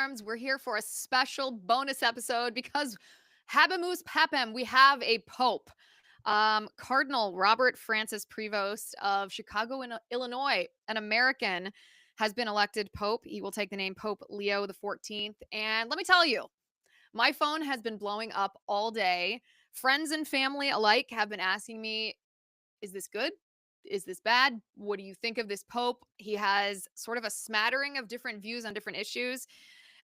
Arms. We're here for a special bonus episode because Habemus Papam, we have a pope. Cardinal Robert Francis Prevost of Chicago, Illinois, an American, has been elected pope. He will take the name Pope Leo XIV. And let me tell you, my phone has been blowing up all day. Friends and family alike have been asking me, is this good? Is this bad? What do you think of this pope? He has sort of a smattering of different views on different issues.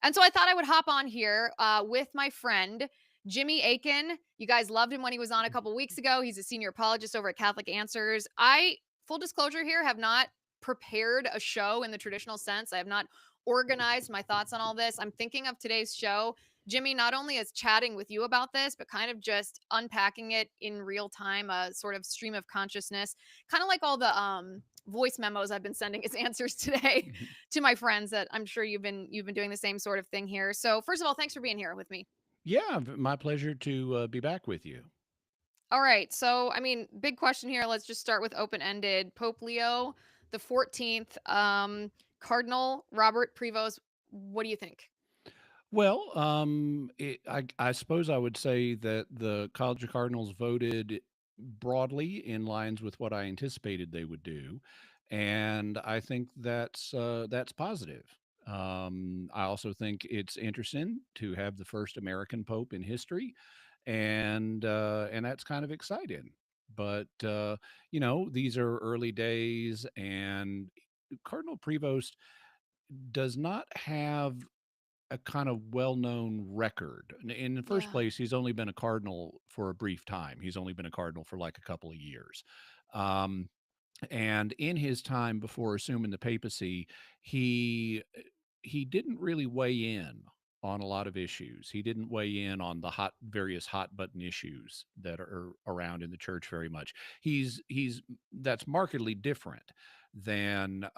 And so I thought I would hop on here with my friend, Jimmy Akin. You guys loved him when he was on a couple weeks ago. He's a senior apologist over at Catholic Answers. Full disclosure here, have not prepared a show in the traditional sense. I have not organized my thoughts on all this. I'm thinking of today's show, Jimmy, not only as chatting with you about this, but kind of just unpacking it in real time, a sort of stream of consciousness, kind of like all the voice memos I've been sending as answers today to my friends that I'm sure you've been doing the same sort of thing here. So first of all, thanks for being here with me. Yeah, my pleasure to be back with you. All right. So, I mean, big question here. Let's just start with open-ended. Pope Leo the 14th, Cardinal Robert Prevost, what do you think? Well, I suppose I would say that the College of Cardinals voted broadly in lines with what I anticipated they would do, and I think that's positive. I also think it's interesting to have the first American pope in history, and that's kind of exciting. But these are early days, and Cardinal Prevost does not have a kind of well-known record. In the first Yeah. place, he's only been a cardinal for a brief time. He's only been a cardinal for like a couple of years. Um, and in his time before assuming the papacy, he he didn't really weigh in on a lot of issues. He didn't weigh in on the various hot button issues that are around in the church very much. He's That's markedly different than,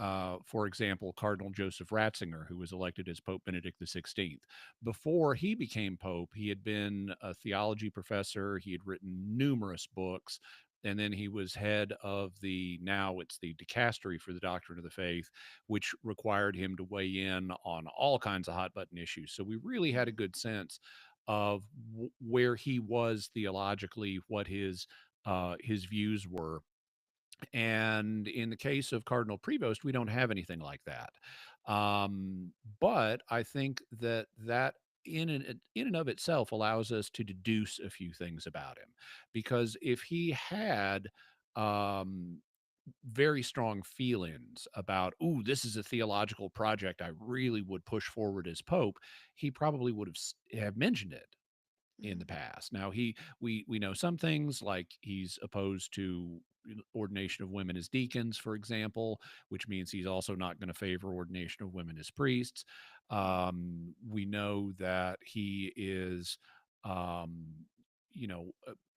for example, Cardinal Joseph Ratzinger, who was elected as Pope Benedict XVI. Before he became Pope, he had been a theology professor. He had written numerous books. And then he was head of now it's the dicastery for the doctrine of the faith, which required him to weigh in on all kinds of hot button issues. So we really had a good sense of where he was theologically, what his views were. And in the case of Cardinal Prevost, we don't have anything like that. Um, but I think that in and of itself allows us to deduce a few things about him, because if he had um, very strong feelings about, "Ooh, this is a theological project I really would push forward as Pope," he probably would have mentioned it in the Mhm. past. Now we know some things, like he's opposed to ordination of women as deacons, for example, which means he's also not going to favor ordination of women as priests. We know that he is, um,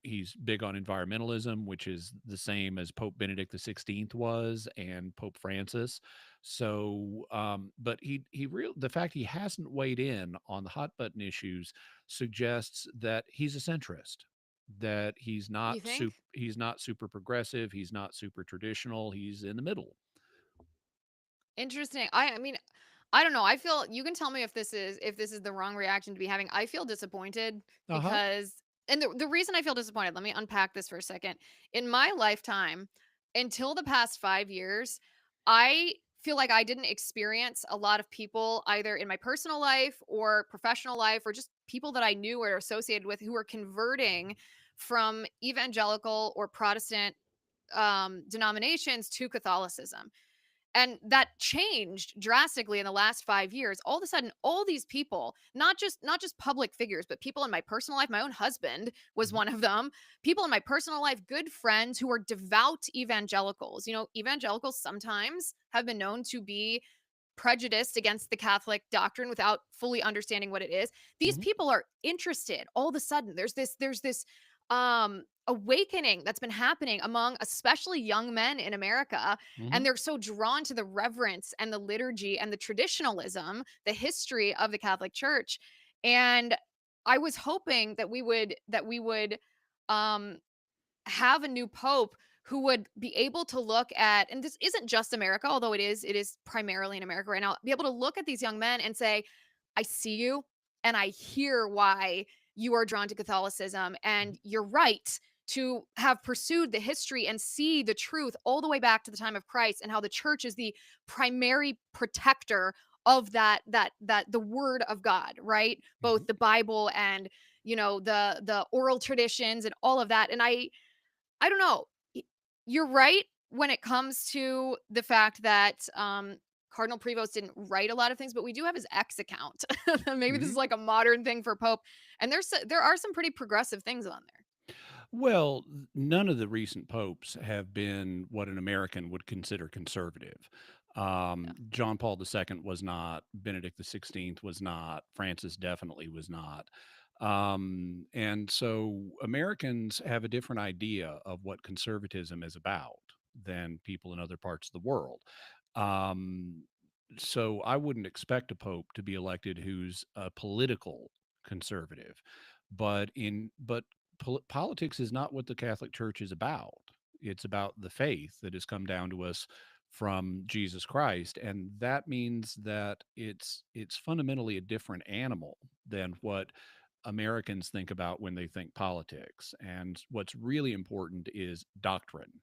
he's big on environmentalism, which is the same as Pope Benedict XVI was and Pope Francis. So, but the fact he hasn't weighed in on the hot button issues suggests that he's a centrist, that You think? he's not super progressive, he's not super traditional, he's in the middle. Interesting. I mean, I don't know. I feel you can tell me if this is the wrong reaction to be having. I feel disappointed Uh-huh. because and the reason I feel disappointed, let me unpack this for a second. In my lifetime, until the past 5 years, I feel like I didn't experience a lot of people either in my personal life or professional life or just people that I knew or associated with who were converting from evangelical or Protestant denominations to Catholicism. And that changed drastically in the last 5 years. All of a sudden, all these people, not just public figures, but people in my personal life, my own husband was Mhm. one of them. People in my personal life, good friends who are devout evangelicals. You know, evangelicals sometimes have been known to be prejudiced against the Catholic doctrine without fully understanding what it is. These Mhm. people are interested. All of a sudden, there's this awakening that's been happening among especially young men in America, and Mhm. they're so drawn to the reverence and the liturgy and the traditionalism, the history of the Catholic Church. And I was hoping that we would um have a new pope who would be able to look at, and this isn't just America, although it is primarily in America right now, be able to look at these young men and say, I see you and I hear why you are drawn to Catholicism. And you're right to have pursued the history and see the truth all the way back to the time of Christ and how the church is the primary protector of that the word of God, right? Mhm. Both the Bible and the oral traditions and all of that. And I don't know. You're right when it comes to the fact that Cardinal Prevost didn't write a lot of things, but we do have his X account. Maybe this is Mhm. like a modern thing for Pope, and there are some pretty progressive things on there. Well, none of the recent popes have been what an American would consider conservative. Yeah. John Paul II was not, Benedict XVI was not, Francis definitely was not. And so Americans have a different idea of what conservatism is about than people in other parts of the world. Um, so I wouldn't expect a pope to be elected who's a political conservative, but politics is not what the Catholic Church is about. It's about the faith that has come down to us from Jesus Christ, and that means that it's fundamentally a different animal than what Americans think about when they think politics. And what's really important is doctrine.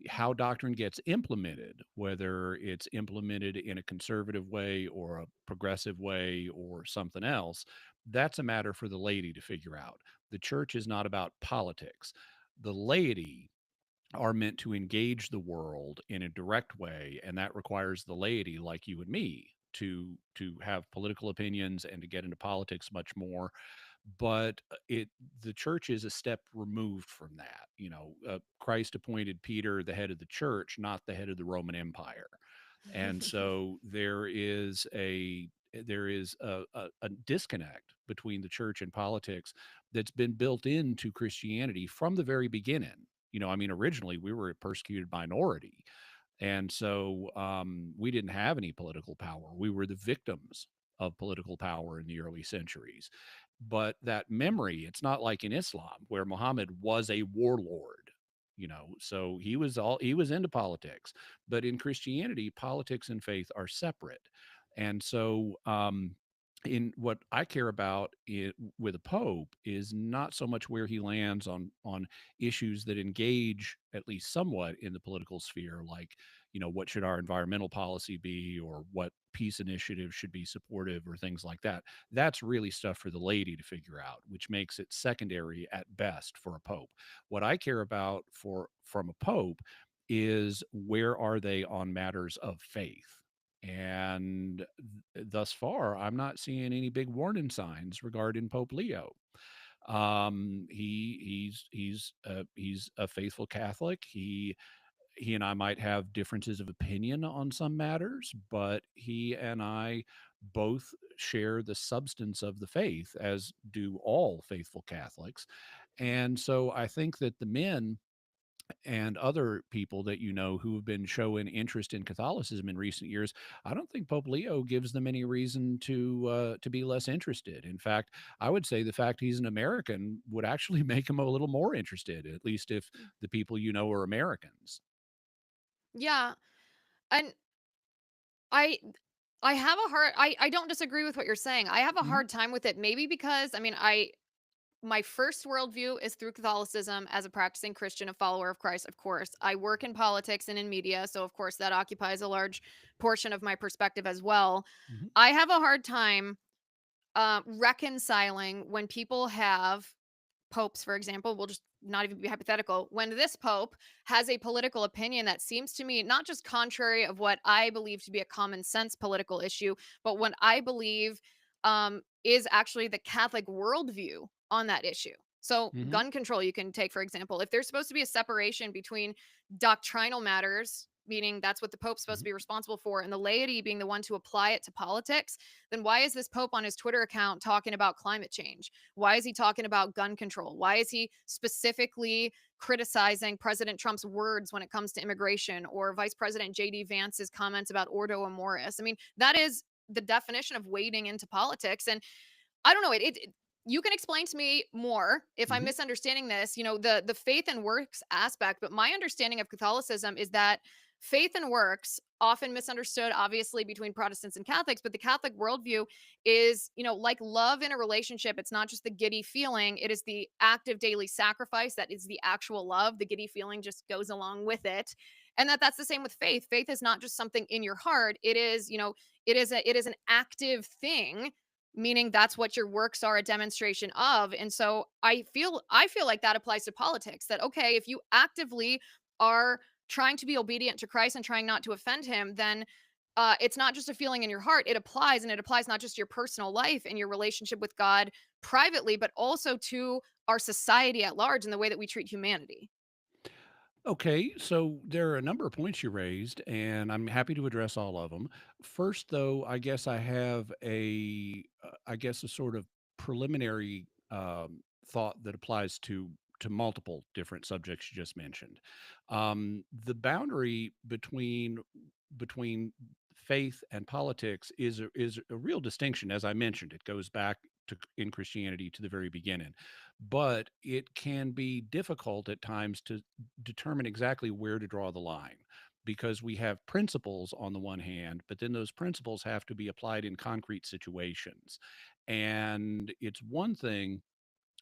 How doctrine gets implemented, whether it's implemented in a conservative way or a progressive way or something else, that's a matter for the laity to figure out. The church is not about politics. The laity are meant to engage the world in a direct way, and that requires the laity like you and me to have political opinions and to get into politics much more. But it the church is a step removed from that. Christ appointed Peter the head of the church, not the head of the Roman Empire. And so there is a disconnect between the church and politics that's been built into Christianity from the very beginning. I mean, originally we were a persecuted minority, and so we didn't have any political power. We were the victims of political power in the early centuries. But that memory, it's not like in Islam where Muhammad was a warlord. So he was into politics. But in Christianity, politics and faith are separate. And so in what I care about with a pope is not so much where he lands on issues that engage at least somewhat in the political sphere, like what should our environmental policy be, or what peace initiatives should be supportive, or things like that. That's really stuff for the laity to figure out, which makes it secondary at best for a pope. What I care about from a pope is where are they on matters of faith. And thus far, I'm not seeing any big warning signs regarding Pope Leo. He's a faithful Catholic. He and I might have differences of opinion on some matters, but he and I both share the substance of the faith, as do all faithful Catholics. And so I think that the men and other people that who have been showing interest in Catholicism in recent years, I don't think Pope Leo gives them any reason to be less interested. In fact, I would say the fact he's an American would actually make him a little more interested, at least if the people are Americans. Yeah, and I I have a hard I don't disagree with what you're saying. I have a Mhm. hard time with it maybe because I mean, I my first worldview is through Catholicism as a practicing Christian, a follower of Christ, of course. I work in politics and in media, so of course that occupies a large portion of my perspective as well. Mhm. I have a hard time reconciling when people have popes, for example, we'll just not even be hypothetical. When this pope has a political opinion that seems to me not just contrary of what I believe to be a common sense political issue, but what I believe is actually the Catholic worldview on that issue. So, Mhm. gun control, you can take, for example, if there's supposed to be a separation between doctrinal matters, meaning that's what the Pope's supposed to Mhm. be responsible for, and the laity being the one to apply it to politics, then why is this Pope on his Twitter account talking about climate change? Why is he talking about gun control? Why is he specifically criticizing President Trump's words when it comes to immigration or Vice President JD Vance's comments about Ordo Amoris? I mean, that is the definition of wading into politics. And I don't know, you can explain to me more if I'm Mhm. misunderstanding this, the faith and works aspect, but my understanding of Catholicism is that faith and works, often misunderstood, obviously, between Protestants and Catholics, but the Catholic worldview is, like love in a relationship. It's not just the giddy feeling, it is the active daily sacrifice that is the actual love. The giddy feeling just goes along with it. And that's the same with faith. Faith is not just something in your heart. It is, it is an active thing, meaning that's what your works are a demonstration of. And so I feel like that applies to politics, that okay, if you actively are trying to be obedient to Christ and trying not to offend him, then it's not just a feeling in your heart. It applies, and it applies not just to your personal life and your relationship with God privately, but also to our society at large and the way that we treat humanity. Okay, so there are a number of points you raised, and I'm happy to address all of them. First, though, I guess I have I guess a sort of preliminary thought that applies to multiple different subjects you just mentioned. The boundary between faith and politics is a real distinction, as I mentioned. It goes back to in Christianity to the very beginning, but it can be difficult at times to determine exactly where to draw the line, because we have principles on the one hand, but then those principles have to be applied in concrete situations. And it's one thing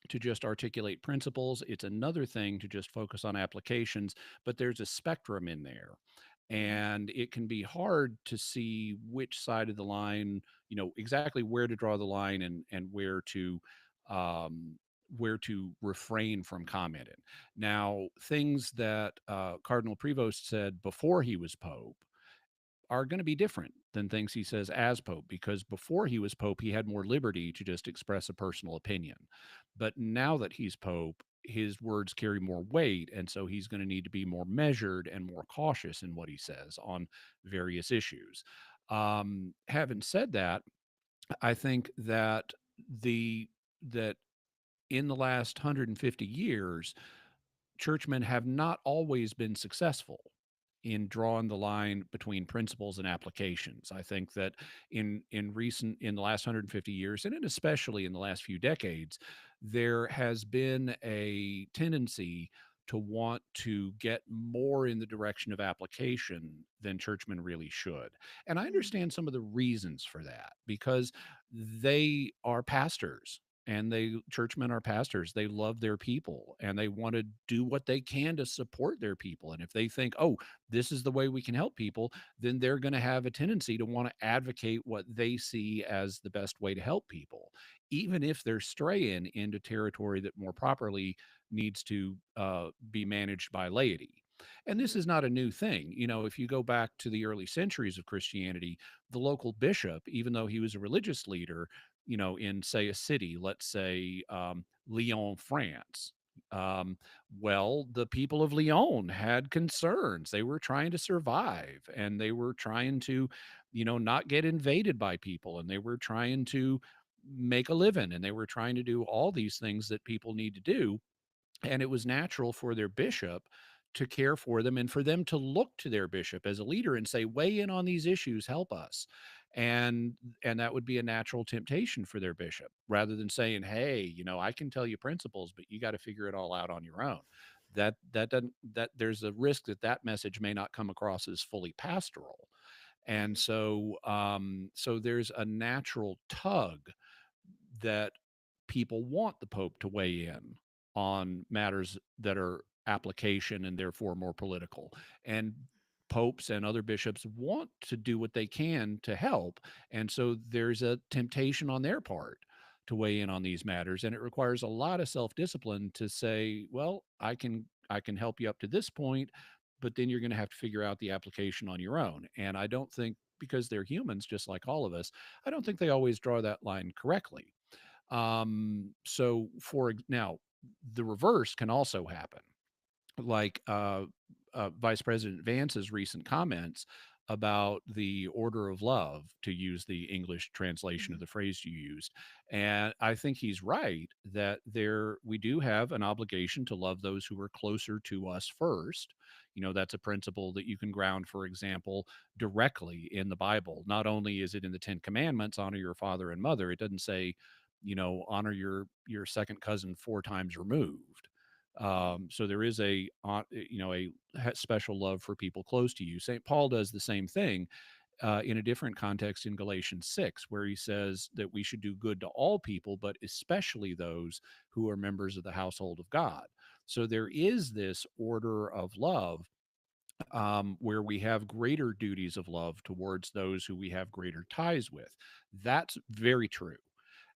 to just articulate principles, it's another thing to just focus on applications, but there's a spectrum in there. Mhm. And it can be hard to see which side of the line, exactly where to draw the line, and um, where to refrain from commenting. Now, things that Cardinal Prevost said before he was Pope are going to be different than things he says as Pope, because before he was Pope, he had more liberty to just express a personal opinion. But now that he's Pope, his words carry more weight. And so he's going to need to be more measured and more cautious in what he says on various issues. Having said that, I think that the that in the last 150 years, churchmen have not always been successful in drawing the line between principles and applications. I think that in the last 150 years, and especially in the last few decades, there has been a tendency to want to get more in the direction of application than churchmen really should. And I Mhm. understand some of the reasons for that, because they are pastors, and churchmen are pastors. They love their people, and they want to do what they can to support their people. And if they think, oh, this is the way we can help people, then they're going to have a tendency to want to advocate what they see as the best way to help people, even if they're straying into territory that more properly needs to be managed by laity. And this Mhm. is not a new thing. If you go back to the early centuries of Christianity, the local bishop, even though he was a religious leader, in, say, a city, let's say Lyon, France. Um, well, the people of Lyon had concerns. They were trying to survive, and they were trying to, not get invaded by people, and they were trying to make a living, and they were trying to do all these things that people need to do. And it was natural for their bishop to care for them, and for them to look to their bishop as a leader and say, weigh in on these issues, help us. And that would be a natural temptation for their bishop, rather than saying, hey, I can tell you principles, but you got to figure it all out on your own. That doesn't that There's a risk that that message may not come across as fully pastoral. And Mhm. so there's a natural tug that people want the Pope to weigh in on matters that are application and therefore more political. And popes and other bishops want to do what they can to help. And so there's a temptation on their part to weigh in on these matters. And it requires a lot of self-discipline to say, well, I can help you up to this point, but then you're going to have to figure out the application on your own. And I don't think, because they're humans just like all of us, I don't think they always draw that line correctly. So now, the reverse can also happen, like Vice President Vance's recent comments about the order of love, to use the English translation of Mhm. the phrase you used. And I think he's right that we do have an obligation to love those who are closer to us first. That's a principle that you can ground, for example, directly in the Bible. Not only is it in the Ten Commandments, honor your father and mother, it doesn't say, honor your second cousin four times removed. So there is a special love for people close to you. St. Paul does the same thing in a different context in Galatians 6, where he says that we should do good to all people, but especially those who are members of the household of God. So there is this order of love where we have greater duties of love towards those who we have greater ties with. That's very true.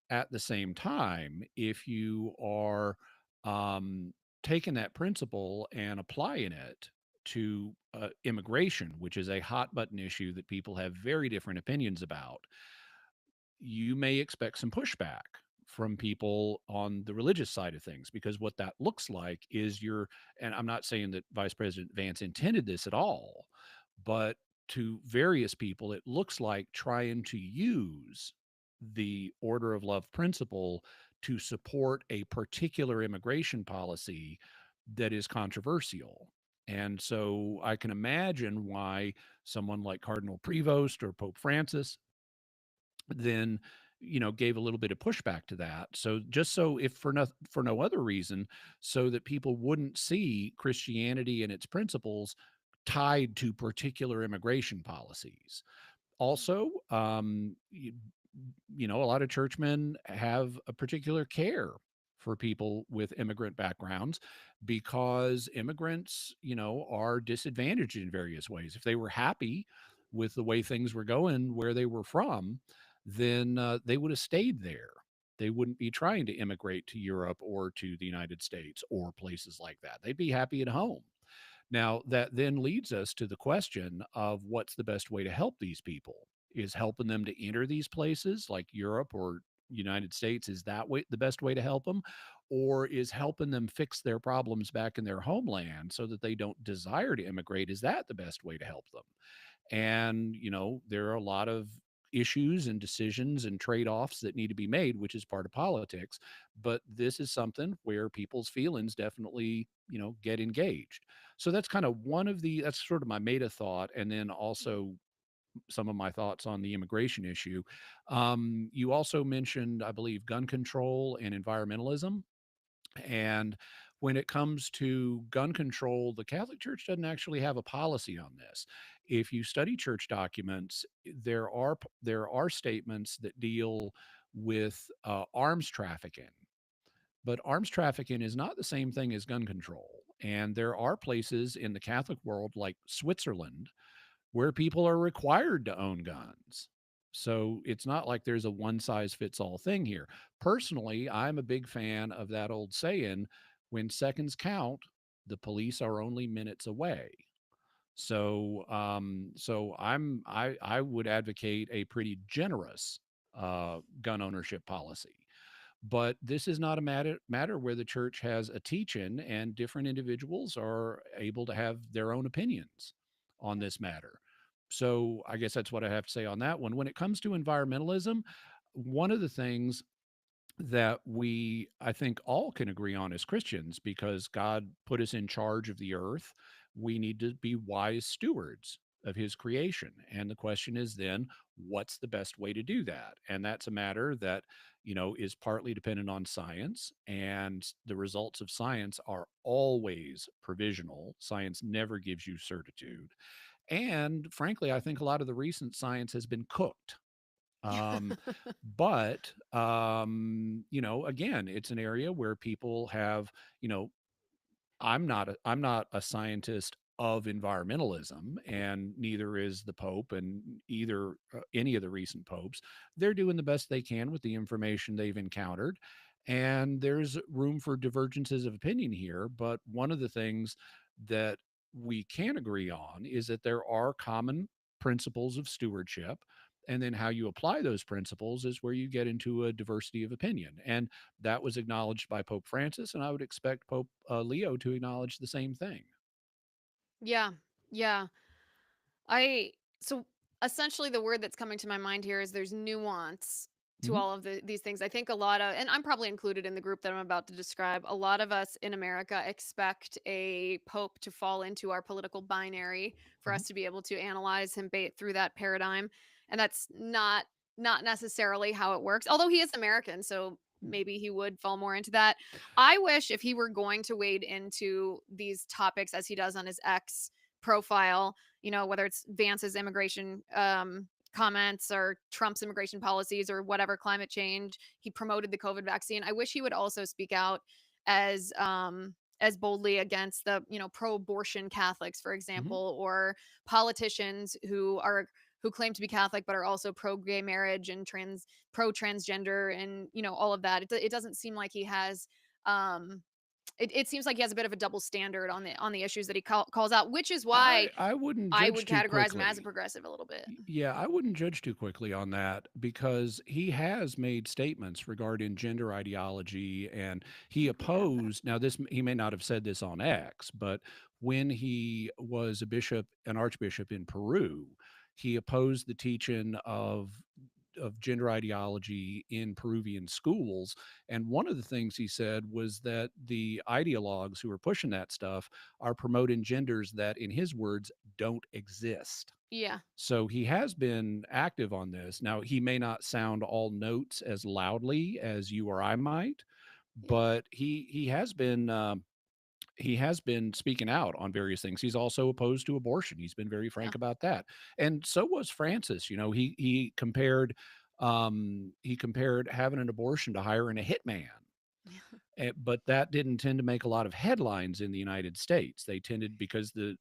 At the same time, if you are um, taking that principle and applying it to immigration, which is a hot button issue that people have very different opinions about, you may expect some pushback from people on the religious side of things, because what that looks like is and I'm not saying that Vice President Vance intended this at all, but to various people, it looks like trying to use the order of love principle to support a particular immigration policy that is controversial. And so I can imagine why someone like Cardinal Prevost or Pope Francis then gave a little bit of pushback to that, so just so if for no other reason, so that people wouldn't see Christianity and its principles tied to particular immigration policies. Also, a lot of churchmen have a particular care for people with immigrant backgrounds, because immigrants, are disadvantaged in various ways. If they were happy with the way things were going where they were from, then they would have stayed there. They wouldn't be trying to immigrate to Europe or to the United States or places like that. They'd be happy at home. Now, that then leads us to the question of what's the best way to help these people? Is helping them to enter these places like Europe or United States, is that way the best way to help them? Or is helping them fix their problems back in their homeland so that they don't desire to immigrate? Is that the best way to help them? And, there are a lot of issues and decisions and trade offs that need to be made, which is part of politics. But this is something where people's feelings definitely, get engaged. So that's kind of that's sort of my meta thought. And then also some of my thoughts on the immigration issue. You also mentioned, I believe, gun control and environmentalism. And when it comes to gun control, the Catholic Church doesn't actually have a policy on this. If you study church documents, there are statements that deal with arms trafficking, but arms trafficking is not the same thing as gun control. And there are places in the Catholic world, like Switzerland, where people are required to own guns. So it's not like there's a one size fits all thing here. Personally, I'm a big fan of that old saying, when seconds count, the police are only minutes away. So I would advocate a pretty generous gun ownership policy. But this is not a matter where the church has a teach-in and different individuals are able to have their own opinions on this matter. So I guess that's what I have to say on that one. When it comes to environmentalism, one of the things that I think, all can agree on as Christians, because God put us in charge of the earth, we need to be wise stewards of his creation. And the question is then, what's the best way to do that? And that's a matter that, is partly dependent on science. And the results of science are always provisional. Science never gives you certitude. And frankly, I think a lot of the recent science has been cooked. Um, but again, it's an area where people have, you know, I'm not a scientist of environmentalism, and neither is the Pope, and either any of the recent popes. They're doing the best they can with the information they've encountered, and there's room for divergences of opinion here. But one of the things that we can agree on is that there are common principles of stewardship. And then how you apply those principles is where you get into a diversity of opinion. And that was acknowledged by Pope Francis, and I would expect Pope Leo to acknowledge the same thing. Yeah. Yeah. I so essentially the word that's coming to my mind here is there's nuance to Mhm. all of these things. I think a lot of, and I'm probably included in the group that I'm about to describe, a lot of us in America expect a pope to fall into our political binary for Mhm. us to be able to analyze him through that paradigm. And that's not necessarily how it works. Although he is American, so maybe he would fall more into that. I wish if he were going to wade into these topics as he does on his X profile, whether it's Vance's immigration comments or Trump's immigration policies or whatever, climate change, he promoted the COVID vaccine. I wish he would also speak out as boldly against the pro-abortion Catholics, for Mhm. example, or politicians who claim to be Catholic but are also pro-gay marriage and pro-transgender and all of that. It doesn't seem like he has. It seems like he has a bit of a double standard on the issues that he calls out, which is why I wouldn't I judge would too categorize him as a quickly. progressive a little bit. Yeah, I wouldn't judge too quickly on that because he has made statements regarding gender ideology, and he I think we have that. opposed. Now, this he may not have said this on X, but when he was a bishop, an archbishop in Peru, he opposed the teaching of gender ideology in Peruvian schools. And one of the things he said was that the ideologues who are pushing that stuff are promoting genders that, in his words, don't exist. Yeah. So he has been active on this. Now, he may not sound all notes as loudly as you or I might, Yeah. but he has been speaking out on various things. He's also opposed to abortion. He's been very Yeah. frank about that. And so was Francis. He compared having an abortion to hiring a hitman. But that didn't tend to make a lot of headlines in the United States. They tended because the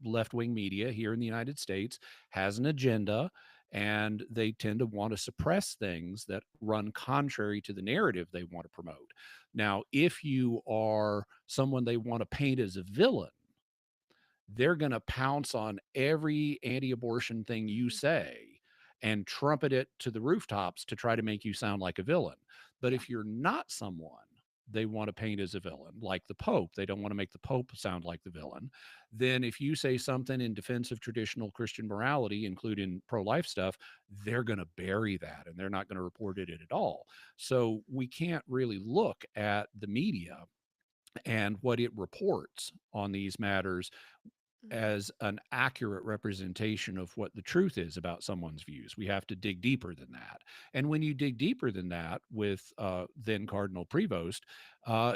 left-wing media here in the United States has an agenda, and they tend to want to suppress things that run contrary to the narrative they want to promote. Now, if you are someone they want to paint as a villain, they're going to pounce on every anti-abortion thing you Mhm. say and trumpet it to the rooftops to try to make you sound like a villain. But Yeah. if you're not someone they want to paint as a villain, like the Pope, they don't want to make the Pope sound like the villain. Then if you say something in defense of traditional Christian morality, including pro-life stuff, they're going to bury that and they're not going to report it at all. So we can't really look at the media and what it reports on these matters Mhm. as an accurate representation of what the truth is about someone's views. We have to dig deeper than that. And when you dig deeper than that with then Cardinal Prevost,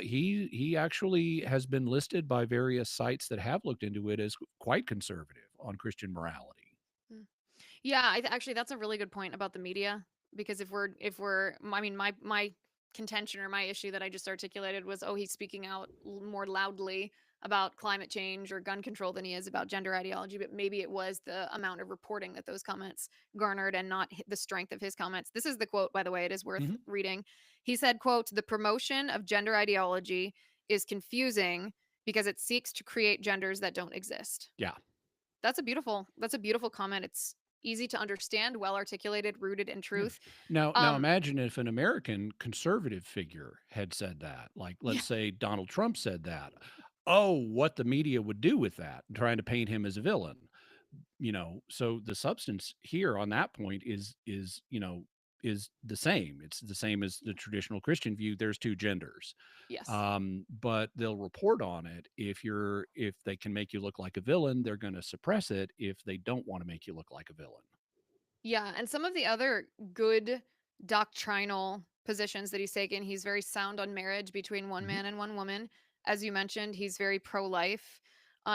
he actually has been listed by various sites that have looked into it as quite conservative on Christian morality. Mm. Yeah, actually that's a really good point about the media, because if we're I mean my contention or my issue that I just articulated was, oh, he's speaking out more loudly about climate change or gun control than he is about gender ideology, but maybe it was the amount of reporting that those comments garnered and not the strength of his comments. This is the quote, by the way, it is worth Mhm. reading. He said, quote, "The promotion of gender ideology is confusing because it seeks to create genders that don't exist." Yeah. That's a beautiful comment. It's easy to understand, well articulated, rooted in Yeah. truth. Now Um, imagine if an American conservative figure had said that. Like, let's yeah, say Donald Trump said that. Oh, what the media would do with that, trying to paint him as a villain. So the substance here on that point is the same. It's the same as the traditional Christian view. There's two genders. yes. But they'll report on it. If they can make you look like a villain, they're going to suppress it if they don't want to make you look like a villain. Yeah, and some of the other good doctrinal positions that he's taken, he's very sound on marriage between one Mhm. man and one woman. As you mentioned, he's very pro-life.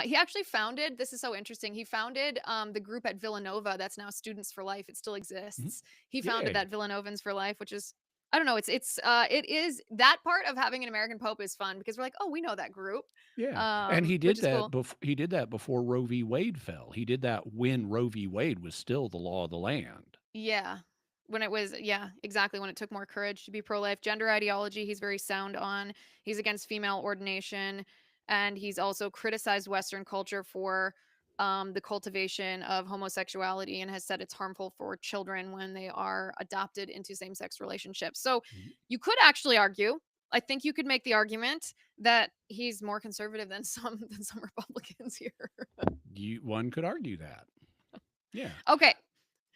He actually founded, this is so interesting, he founded the group at Villanova that's now Students for Life. It still Mhm. exists. He founded Yay. that Villanovans for Life, which is, I don't know, it is, that part of having an American Pope is fun because we're like, oh, we know that group, Yeah, and which is cool. he did that before Roe v. Wade fell. He did that when Roe v. Wade was still the law of the land. Yeah. When it was, yeah, exactly. When it took more courage to be pro life. Gender ideology, he's very sound on. He's against female ordination. And he's also criticized Western culture for the cultivation of homosexuality and has said it's harmful for children when they are adopted into same sex relationships. So Mhm. you could actually argue, I think you could make the argument that he's more conservative than some Republicans here. One could argue that. Yeah. Okay,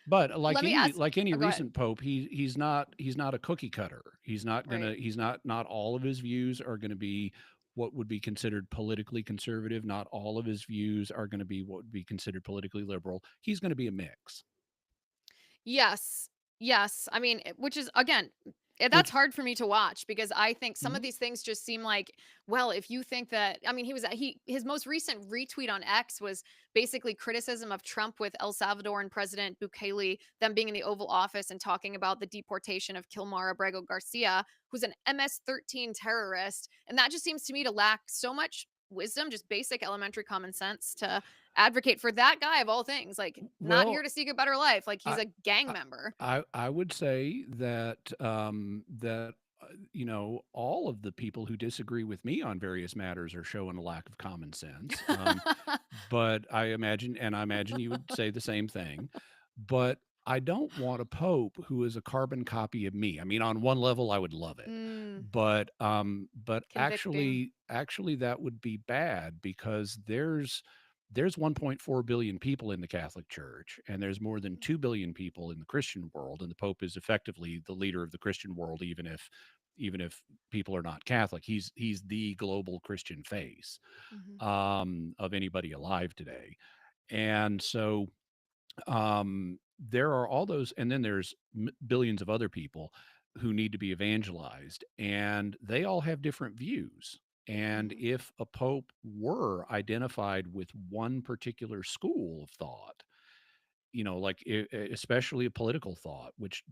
But let me ask. like any Oh, go ahead. recent pope, he's not a cookie cutter. Right. He's not all of his views are gonna be what would be considered politically conservative. Not all of his views are gonna be what would be considered politically liberal. He's gonna be a mix. Yes. Yes. I mean, which is again, That's which hard for me to watch because I think some of Mhm. these things just seem like, well, if you think that, I mean, his most recent retweet on X was basically criticism of Trump with El Salvadoran President Bukele, them being in the Oval Office and talking about the deportation of Kilmar Abrego Garcia, who's an MS-13 terrorist, and that just seems to me to lack so much wisdom, just basic elementary common sense to advocate for that guy of all things, like not here well, to seek a better life, like he's I a gang I member. I would say that, all of the people who disagree with me on various matters are showing a lack of common sense, but I imagine you would say the same thing, but I don't want a pope who is a carbon copy of me. I mean, on one level, I would love it, Mm, but convicting. actually, that would be bad because there's 1.4 billion people in the Catholic Church, and there's more than 2 billion people in the Christian world, and the Pope is effectively the leader of the Christian world, even if people are not Catholic. He's the global Christian face Mhm. of anybody alive today, and so there are all those, and then there's billions of other people who need to be evangelized, and they all have different views. And Mhm. if a pope were identified with one particular school of thought, like especially a political thought, which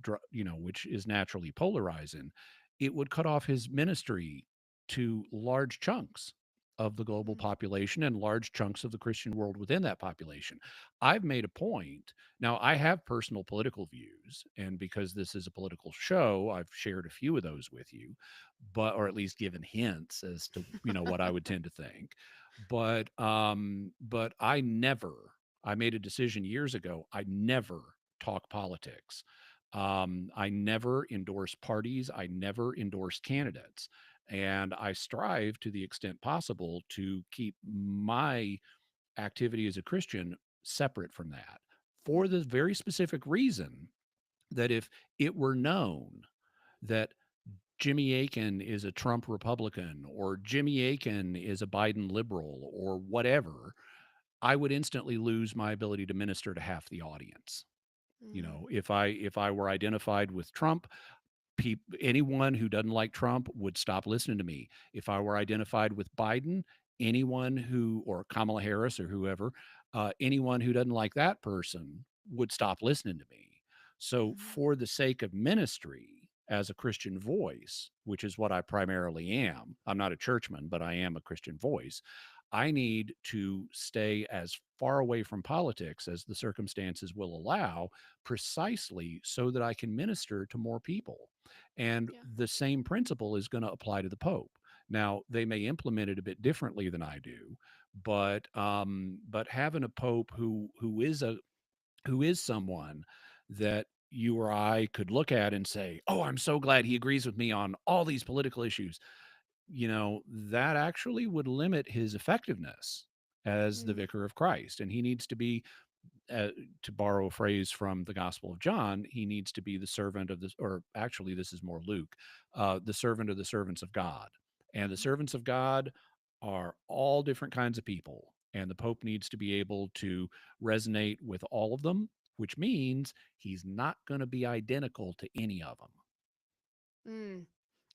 is naturally polarizing, it would cut off his ministry to large chunks of the global Mm. population and large chunks of the Christian world within that population. I've made a point. Now, I have personal political views, and because this is a political show, I've shared a few of those with you, or at least given hints as to what I would tend to think. But I made a decision years ago. I never talk politics. I never endorse parties. I never endorse candidates. And I strive to the extent possible to keep my activity as a Christian separate from that for the Mhm. very specific reason that if it were known that Jimmy Akin is a Trump Republican or Jimmy Akin is a Biden liberal or whatever, I would instantly lose my ability to minister to half the audience. Mm. If I were identified with Trump, anyone who doesn't like Trump would stop listening to me. If I were identified with Biden, anyone who or Kamala Harris or whoever, anyone who doesn't like that person would stop listening to me. So, Mhm. for the sake of ministry as a Christian voice, which is what I primarily am, I'm not a churchman, but I am a Christian voice. I need to stay as far away from politics as the circumstances will allow, precisely so that I can minister to more people. And Yeah. the same principle is going to apply to the Pope. Now, they may implement it a bit differently than I do, but having a Pope who is someone that you or I could look at and say, "Oh, I'm so glad he agrees with me on all these political issues," that actually would limit his effectiveness as the Mm. vicar of Christ, and he needs to be, uh, to borrow a phrase from the Gospel of John, he needs to be the servant of this, or actually, this is more Luke, the servant of the servants of God. And the Mhm. servants of God are all different kinds of people. And the Pope needs to be able to resonate with all of them, which means he's not going to be identical to any of them. Mm.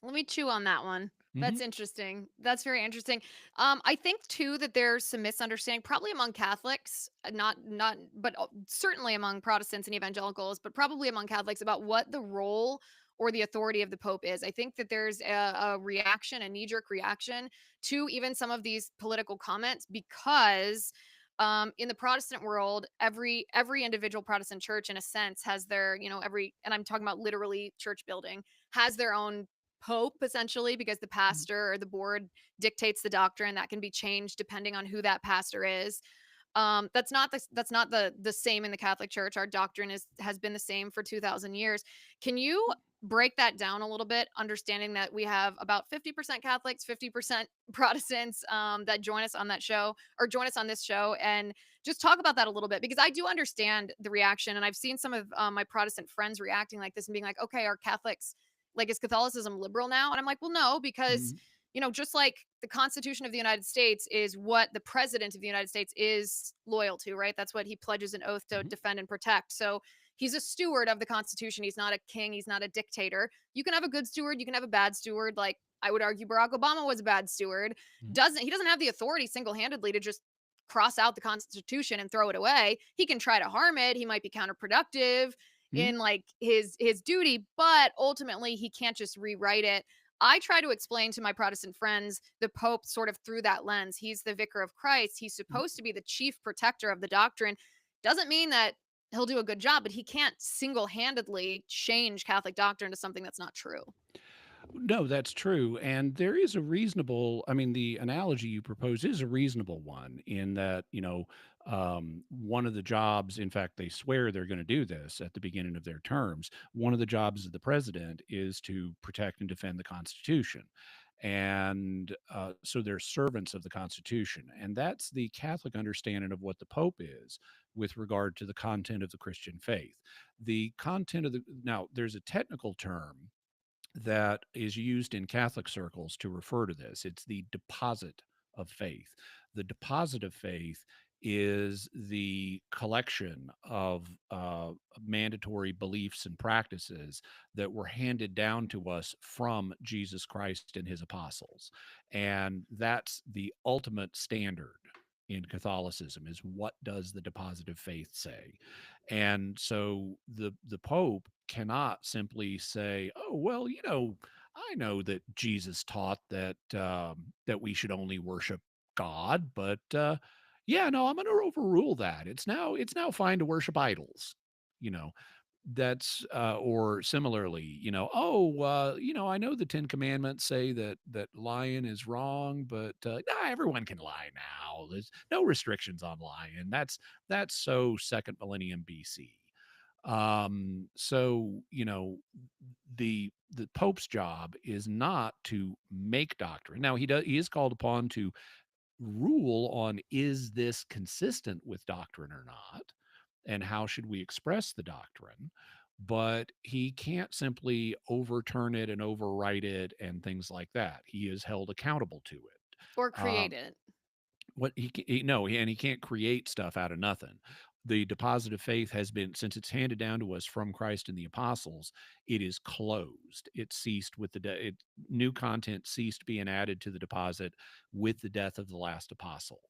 Let me chew on that one. Hmm. That's interesting. That's very interesting. I think too that there's some misunderstanding, probably among Catholics, but certainly among Protestants and evangelicals, but probably among Catholics about what the role or the authority of the Pope is. I think that there's a reaction, a knee jerk reaction to even some of these political comments because. In the Protestant world, every individual Protestant church, in a sense, has their and I'm talking about literally church building has their own pope essentially because the pastor or the board dictates the doctrine that can be changed depending on who that pastor is. That's not the same in the Catholic Church. Our doctrine has been the same for 2000 years. Can you break that down a little bit, understanding that we have about 50% Catholics, 50% Protestants that join us on that show or join us on this show, and just talk about that a little bit because I do understand the reaction, and I've seen some of my Protestant friends reacting like this and being like, "Okay, are Catholics like is Catholicism liberal now?" And I'm like, "Well, no, because Hmm. just like the Constitution of the United States is what the president of the United States is loyal to, right? That's what he pledges an oath to Hmm. defend and protect. So he's a steward of the Constitution. He's not a king. He's not a dictator. You can have a good steward. You can have a bad steward. Like, I would argue Barack Obama was a bad steward. Mhm. He doesn't have the authority single handedly to just cross out the Constitution and throw it away. He can try to harm it. He might be counterproductive Mhm. in like his duty, but ultimately he can't just rewrite it. I try to explain to my Protestant friends the Pope sort of through that lens. He's the vicar of Christ. He's Mhm. supposed to be the chief protector of the doctrine. Doesn't mean that he'll do a good job, but he can't single handedly change Catholic doctrine to something that's not true. No, that's true. And there is a reasonable, I mean, the analogy you propose is a reasonable one in that, one of the jobs, in fact, they swear they're going to do this at the beginning of their terms. One of the jobs of the president is to protect and defend the Constitution. And so they're servants of the Constitution. And that's the Catholic understanding of what the Pope is with regard to the content of the Christian faith. The content of now, there's a technical term that is used in Catholic circles to refer to this. It's the deposit of faith. The deposit of faith is the collection of mandatory beliefs and practices that were handed down to us from Jesus Christ and his apostles. And that's the ultimate standard in Catholicism is what does the deposit of faith say? And so the Pope cannot simply say, "Oh, well, I know that Jesus taught that that we should only worship God, but yeah, no, I'm going to overrule that. It's now fine to worship idols." You know, that's or similarly, I know the 10 commandments say that lying is wrong, but nah, everyone can lie now. There's no restrictions on lying. That's so second millennium BC. So the Pope's job is not to make doctrine. Now he is called upon to rule on, is this consistent with doctrine or not, and how should we express the doctrine, but he can't simply overturn it and overwrite it and things like that. He is held accountable to Or it. create it. What no, and he can't create stuff out of nothing. The deposit of faith has been, since it's handed down to us from Christ and the apostles, it is closed. It ceased with new content ceased being added to the deposit with the death of the last apostle.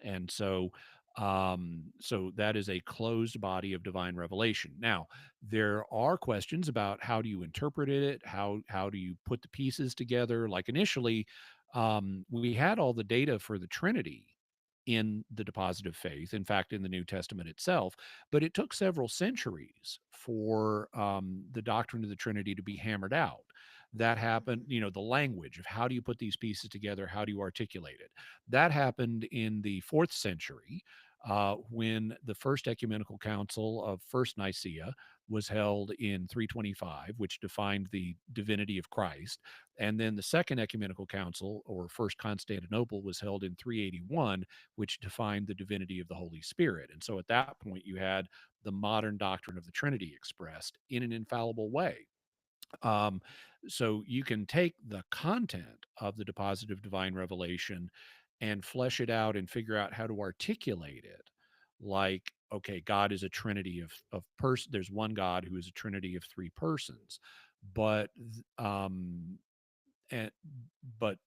And so that is a closed body of divine revelation. Now, there are questions about how do you interpret it, how do you put the pieces together. Like initially, we had all the data for the Trinity in the deposit of faith, in fact, in the New Testament itself, but it took several centuries for the doctrine of the Trinity to be hammered out. That happened, the language of how do you put these pieces together, how do you articulate it. That happened in the fourth century when the First Ecumenical Council of First Nicaea was held in 325, which defined the divinity of Christ. And then the Second Ecumenical Council, or First Constantinople, was held in 381, which defined the divinity of the Holy Spirit. And so at that point, you had the modern doctrine of the Trinity expressed in an infallible way. Um, so you can take the content of the deposit of divine revelation and flesh it out and figure out how to articulate it. Like, okay, God is a trinity of person. There's one God who is a trinity of three persons, but and but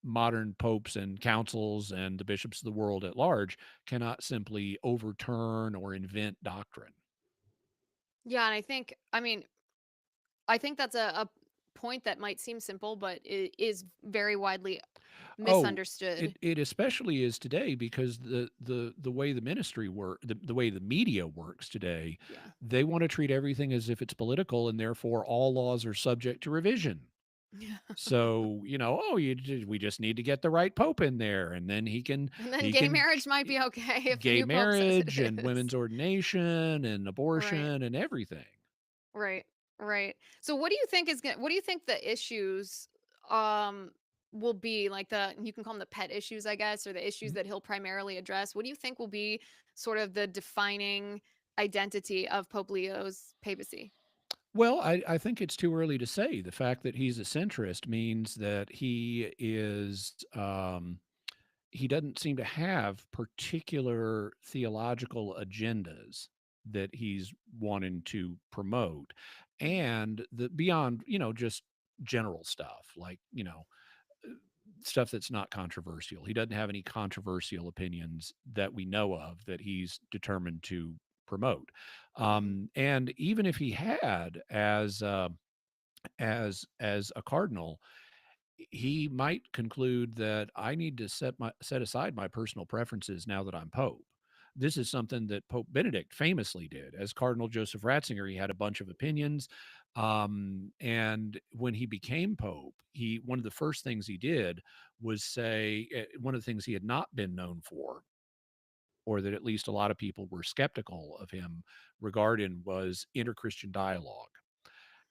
modern popes and councils and the bishops of the world at large cannot simply overturn or invent doctrine. Yeah, and I think that's a point that might seem simple, but it is very widely Oh, misunderstood. it especially is today because the way the ministry work, the way the media works today, Yeah. they want to treat everything as if it's political, and therefore all laws are subject to revision. Yeah. So oh, we just need to get the right pope in there, and then And then he gay can marriage might be okay if the gay new pope says marriage it and is. women's ordination and Right. abortion and everything. Right. Right. So what do you think the issues um will be, like, the you can call them the pet issues, I guess, or the issues Mhm. that he'll primarily address? What do you think will be sort of the defining identity of Pope Leo's papacy? Well, I think it's too early to say. The fact that he's a centrist means that he doesn't seem to have particular theological agendas. that he's wanting to promote, Mhm. and the beyond, just general stuff like, stuff that's not controversial. He doesn't have any controversial opinions that we know of that he's determined to promote. Mhm. And even if he had, as a cardinal, he might conclude that I need to set aside my personal preferences now that I'm pope. This is something that Pope Benedict famously did. As Cardinal Joseph Ratzinger, he had a bunch of opinions. And when he became pope, he one of the first things he did was say, one of the things he had not been known for, or that at least a lot of people were skeptical of him regarding, was interchristian dialogue.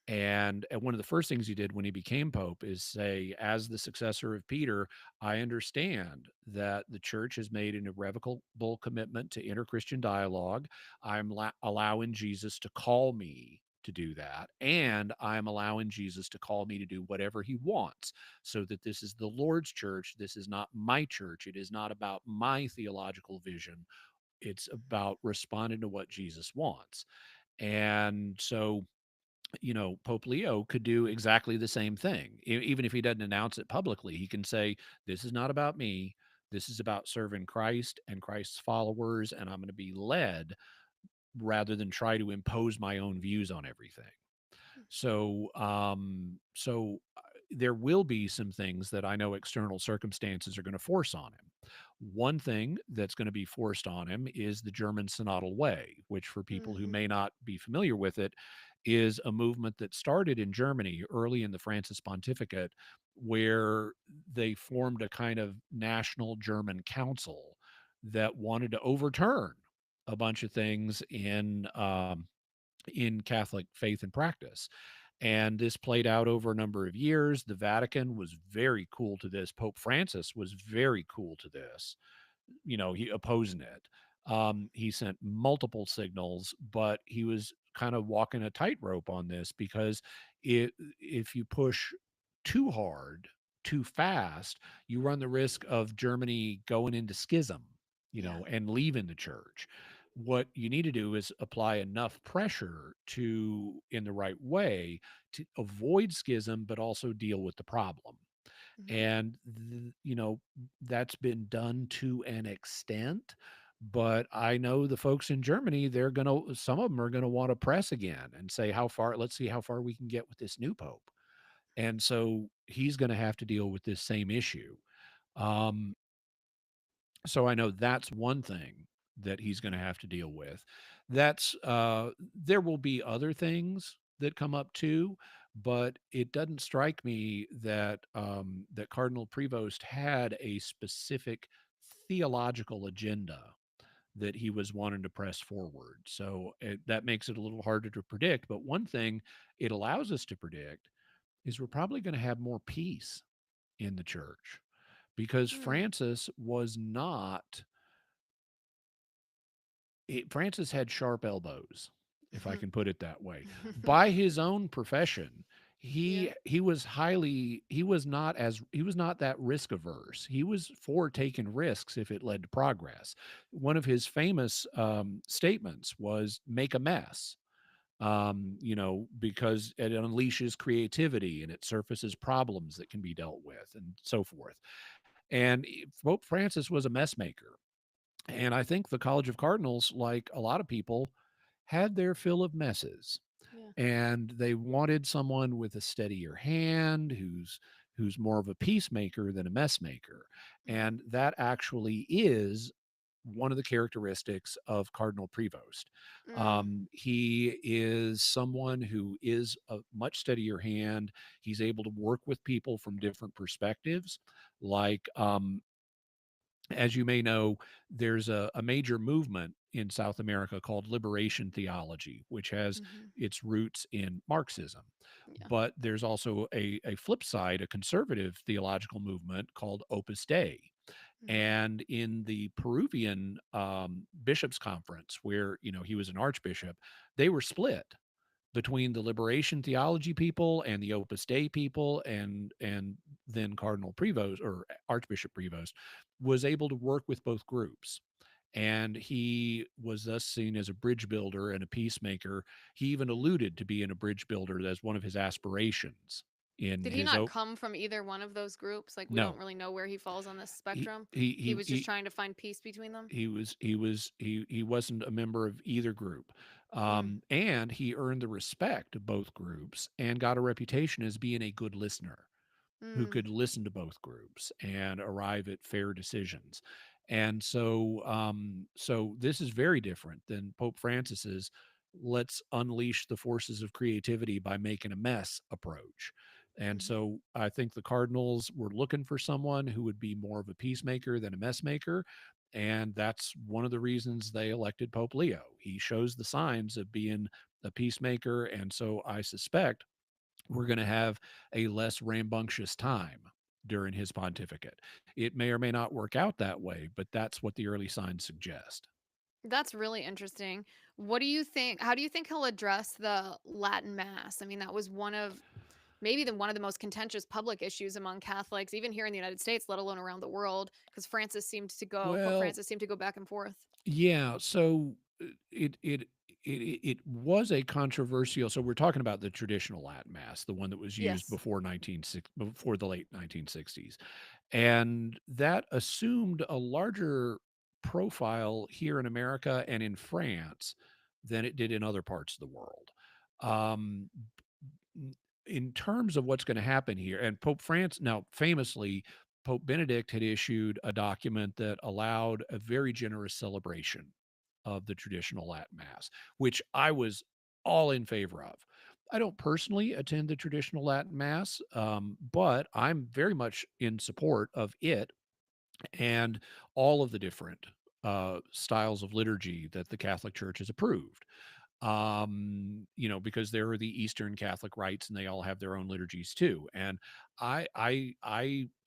And one of the first things he did when he became pope is say, as the successor of Peter, I understand that the church has made an irrevocable commitment to interchristian dialogue. I'm allowing Jesus to call me to do that. And I'm allowing Jesus to call me to do whatever he wants, so that this is the Lord's church. This is not my church. It is not about my theological vision. It's about responding to what Jesus wants. And so, Pope Leo could do exactly the same thing. Even if he doesn't announce it publicly, he can say, this is not about me. This is about serving Christ and Christ's followers, and I'm going to be led rather than try to impose my own views on everything. So there will be some things that I know external circumstances are going to force on him. One thing that's going to be forced on him is the German synodal way, which, for people who Mhm. may not be familiar with it, is a movement that started in Germany early in the Francis pontificate, where they formed a kind of national German council that wanted to overturn a bunch of things in Catholic faith and practice. And this played out over a number of years. The Vatican was very cool to this. Pope Francis was very cool to this. He opposing it. He sent multiple signals, but he was kind of walking a tightrope on this, because if you push too hard, too fast, you run the risk of Germany going into schism, Yeah. and leaving the church. What you need to do is apply enough pressure to, in the right way, to avoid schism, but also deal with the problem. Mhm. And that's been done to an extent, but I know the folks in Germany, some of them are going to want to press again and say, how far, let's see how far we can get with this new pope. And so he's going to have to deal with this same issue. um, so I know that's one thing that he's going to have to deal with. There will be other things that come up too, but it doesn't strike me that Cardinal Prevost had a specific theological agenda that he was wanting to press forward. So that makes it a little harder to predict. But one thing it allows us to predict is we're probably going to have more peace in the church, because Mm. Francis had sharp elbows, if I Mhm. can put it that way. By his own profession, Yeah. he was not that risk averse. He was for taking risks if it led to progress. One of his famous statements was, "Make a mess." Because it unleashes creativity and it surfaces problems that can be dealt with, and so forth. And Pope Francis was a mess maker. And I think the College of Cardinals, like a lot of people, had their fill of messes. Yeah. And they wanted someone with a steadier hand, who's more of a peacemaker than a mess maker. Mhm. And that actually is one of the characteristics of Cardinal Prevost. Mm. He is someone who is a much steadier hand. He's able to work with people from different perspectives. Like, as you may know, there's a major movement in South America called liberation theology, which has Mhm. its roots in Marxism. Yeah. But there's also a flip side, a conservative theological movement called Opus Dei. Mhm. And in the Peruvian bishops' conference, where he was an archbishop, they were split between the liberation theology people and the Opus Dei people, and then Cardinal Prevost, or Archbishop Prevost, was able to work with both groups. And he was thus seen as a bridge builder and a peacemaker. He even alluded to being a bridge builder as one of his aspirations in Did he his not come from either one of those groups? Like, we don't no. really know where he falls on this He spectrum. he He he was just he trying to find peace between them? he wasn't a member of either group, Mm, and he earned the respect of both groups and got a reputation as being a good listener who mm, could listen to both groups and arrive at fair decisions. And so this is very different than Pope Francis's "let's unleash the forces of creativity by making a mess" approach. And mhm, so I think the cardinals were looking for someone who would be more of a peacemaker than a messmaker. And that's one of the reasons they elected Pope Leo. He shows the signs of being a peacemaker. And so I suspect we're going to have a less rambunctious time during his pontificate. It may or may not work out that way, but that's what the early signs suggest. that's really interesting. What do you think how do you think he'll address the Latin Mass? I mean, that was one of maybe one of the most contentious public issues among Catholics, even here in the United States, let alone around the world, because Pope Well, Francis seemed to go back and forth. yeah. So it it it was a controversial. So we're talking about the traditional Latin Mass, the one that was used Yes. before 1960, before the late 1960s, and that assumed a larger profile here in America and in France than it did in other parts of the world. Um, in terms of what's going to happen here, and Pope France, now famously, Pope Benedict had issued a document that allowed a very generous celebration of the traditional Latin Mass, which I was all in favor of. I don't personally attend the traditional Latin Mass, but I'm very much in support of it and all of the different styles of liturgy that the Catholic Church has approved. Because there are the Eastern Catholic rites, and they all have their own liturgies too. And I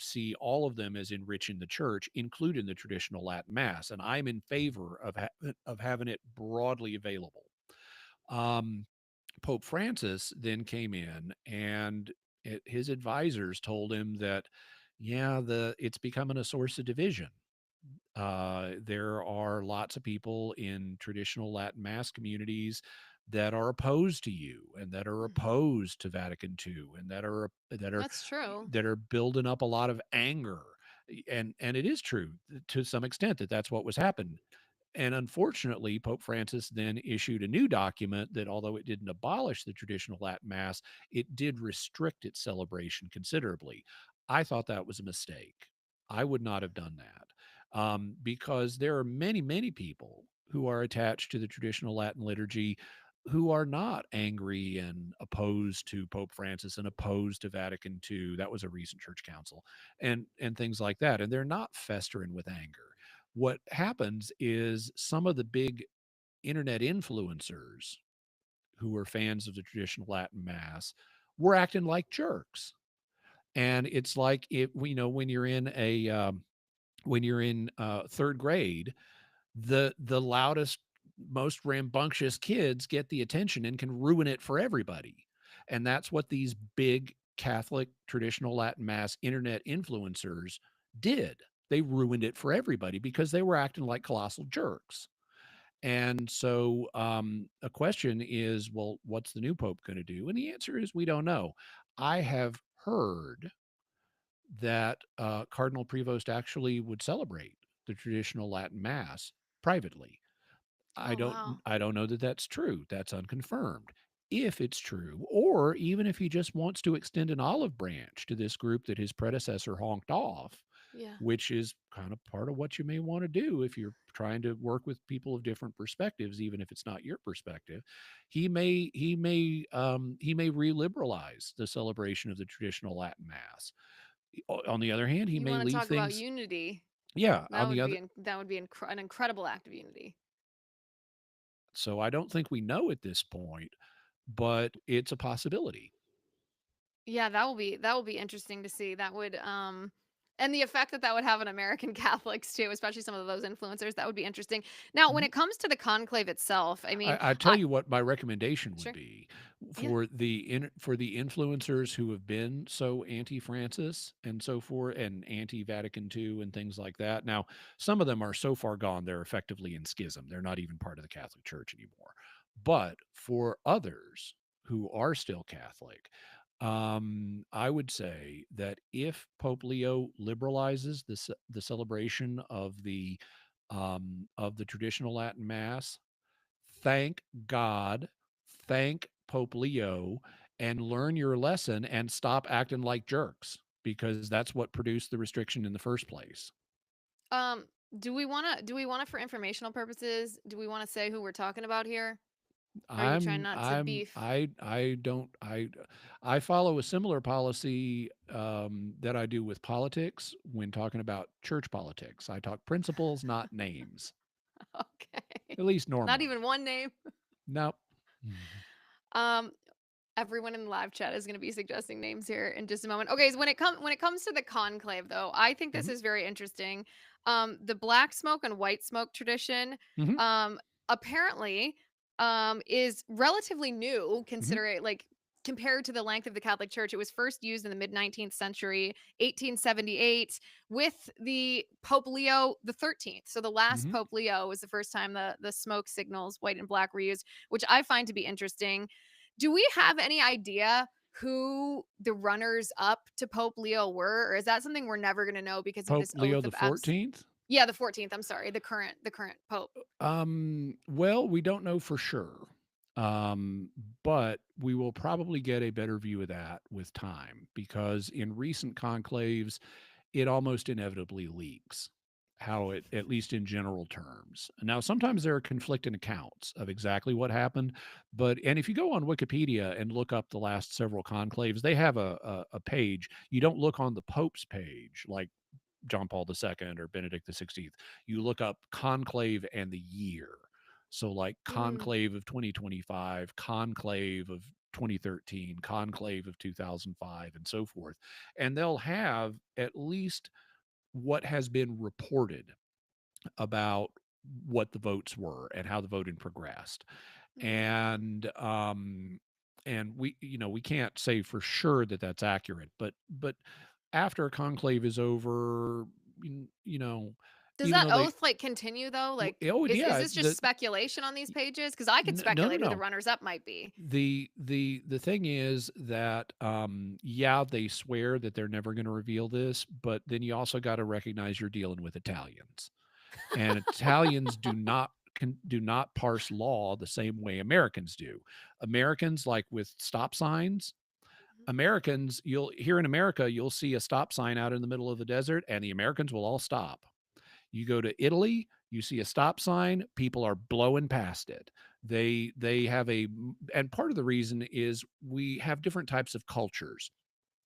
see all of them as enriching the church, including the traditional Latin Mass, and I'm in favor of having it broadly available. Um, Pope Francis then came in, and his advisors told him that, yeah, the it's becoming a source of division. There are lots of people in traditional Latin Mass communities that are opposed to you and that are Mhm. opposed to Vatican II and That's true. that are building up a lot of anger. And it is true to some extent that that's what was happening. And unfortunately, Pope Francis then issued a new document that, although it didn't abolish the traditional Latin Mass, it did restrict its celebration considerably. I thought that was a mistake. I would not have done that, because there are many, many people who are attached to the traditional Latin liturgy who are not angry and opposed to Pope Francis and opposed to Vatican II. That was a recent church council, and things like that. And they're not festering with anger. What happens is some of the big internet influencers who are fans of the traditional Latin Mass were acting like jerks. And it's like, when you're in third grade, the loudest, most rambunctious kids get the attention and can ruin it for everybody. And that's what these big Catholic traditional Latin Mass internet influencers did. They ruined it for everybody because they were acting like colossal jerks. And so a question is, well, what's the new pope going to do? And the answer is, we don't know. I have heard that Cardinal Prevost actually would celebrate the traditional Latin Mass privately. Oh, wow. I don't know that that's true. That's unconfirmed. If it's true, or even if he just wants to extend an olive branch to this group that his predecessor honked off, Yeah. which is kind of part of what you may want to do if you're trying to work with people of different perspectives, even if it's not your perspective. He may re-liberalize the celebration of the traditional Latin Mass. On the other hand, he You may wanna leave talk about things. unity. Yeah. That On would the be other, an incredible act of unity. so I don't think we know at this point, but it's a possibility. Yeah, that will be interesting to see. That would And the effect that that would have on American Catholics too, especially some of those influencers, that would be interesting. Now, when Mhm. it comes to the conclave itself, I mean, I tell I you what my recommendation would sure. be Yeah. for the influencers who have been so anti-Francis and so forth and anti-Vatican II and things like that. Now, some of them are so far gone they're effectively in schism. They're not even part of the Catholic Church anymore. But for others who are still Catholic, I would say that if Pope Leo liberalizes the celebration of the traditional Latin Mass, thank God, thank Pope Leo, and learn your lesson and stop acting like jerks because that's what produced the restriction in the first place. Um, do we wanna for informational purposes, do we wanna say who we're talking about here? Are you trying not to beef? I don't I follow a similar policy that I do with politics when talking about church politics. I talk principles, not names, Okay. at least Not normally. even one name? Nope. Mhm. Um, everyone in the live chat is gonna be suggesting names here in just a moment. Okay, so when it comes to the conclave, though, I think this Mhm. is very interesting. The black smoke and white smoke tradition, Mhm. um, apparently, is relatively new, Mhm. considering like compared to the length of the Catholic Church. It was first used in the mid 19th century, 1878, with the Pope Leo the 13th. So the last Mhm. Pope Leo was the first time the smoke signals, white and black, were used, which I find to be interesting. Do we have any idea who the runners up to Pope Leo were, or is that something we're never gonna know because of Pope this Leo oath the of abs 14th. Yeah, the 14th, I'm sorry, the current pope. Well, we don't know for sure. But we will probably get a better view of that with time because in recent conclaves, it almost inevitably leaks how it, at least in general terms. Now, sometimes there are conflicting accounts of exactly what happened, and if you go on Wikipedia and look up the last several conclaves, they have a page. You don't look on the Pope's page like John Paul II or Benedict the 16th. You look up conclave and the year. So like Mm, conclave of 2025, conclave of 2013, conclave of 2005, and so forth. And they'll have at least what has been reported about what the votes were and how the voting progressed. mm. And we, we can't say for sure that that's accurate, but after a conclave is over, you know, Does even that though they oath, like, continue though? Like, oh is yeah, this just speculation on these pages? Because I could no, no, speculate who the no. runners up might be. The thing is that yeah, they swear that they're never going to reveal this, but then you also got to recognize you're dealing with Italians, and Italians do not parse law the same way Americans do. Americans, like with stop signs, Americans, you'll here in America, you'll see a stop sign out in the middle of the desert, and the Americans will all stop. You go to Italy, you see a stop sign, people are blowing past it. They have and part of the reason is we have different types of cultures.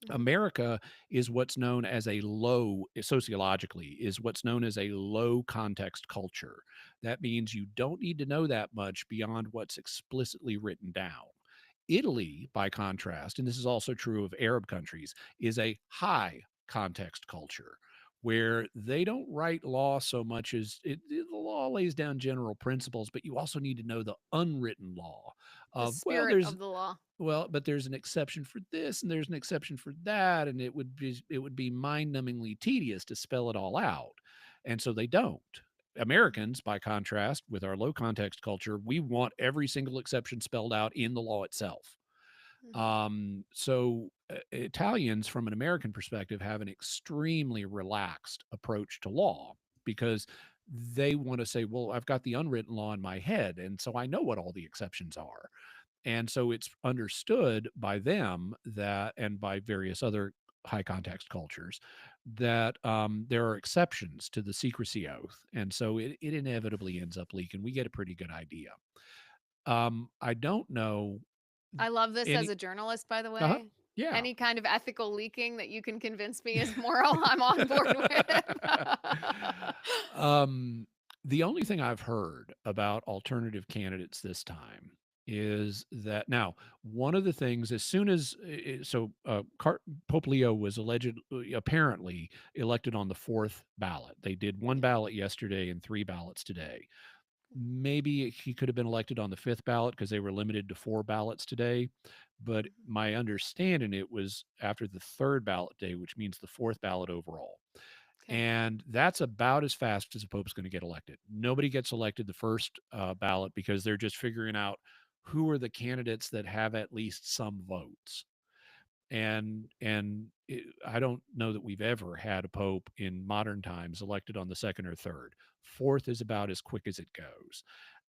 Mhm, America is what's known as a low, sociologically, is what's known as a low context culture. That means you don't need to know that much beyond what's explicitly written down. Italy, by contrast, and this is also true of Arab countries, is a high context culture where they don't write law so much as the law lays down general principles, but you also need to know the unwritten law the of, spirit of the law. but there's an exception for this and there's an exception for that, and it would be mind-numbingly tedious to spell it all out. And so they don't. Mhm, Americans, by contrast, with our low context culture, we want every single exception spelled out in the law itself. mhm, Italians, from an American perspective, have an extremely relaxed approach to law because they want to say, well, I've got the unwritten law in my head, and so I know what all the exceptions are. And so it's understood by them that, and by various other high context cultures, that there are exceptions to the secrecy oath. And so it inevitably ends up leaking. We get a pretty good idea. I don't know I love this as any, a journalist, by the uh-huh, way. yeah. Any kind of ethical leaking that you can convince me is moral, I'm on board with. um, the only thing I've heard about alternative candidates this time is that now one of the things as soon as Pope Leo was apparently elected on the fourth ballot. They did one Yeah. ballot yesterday and three ballots today. Maybe he could have been elected on the fifth ballot because they were limited to four ballots today. But Mhm. my understanding it was after the third ballot day, which means the fourth ballot overall. Okay. And that's about as fast as a pope's going to get elected. Nobody gets elected the first ballot because they're just figuring out who are the candidates that have at least some votes. I don't know that we've ever had a pope in modern times elected on the second or third. Fourth is about as quick as it goes.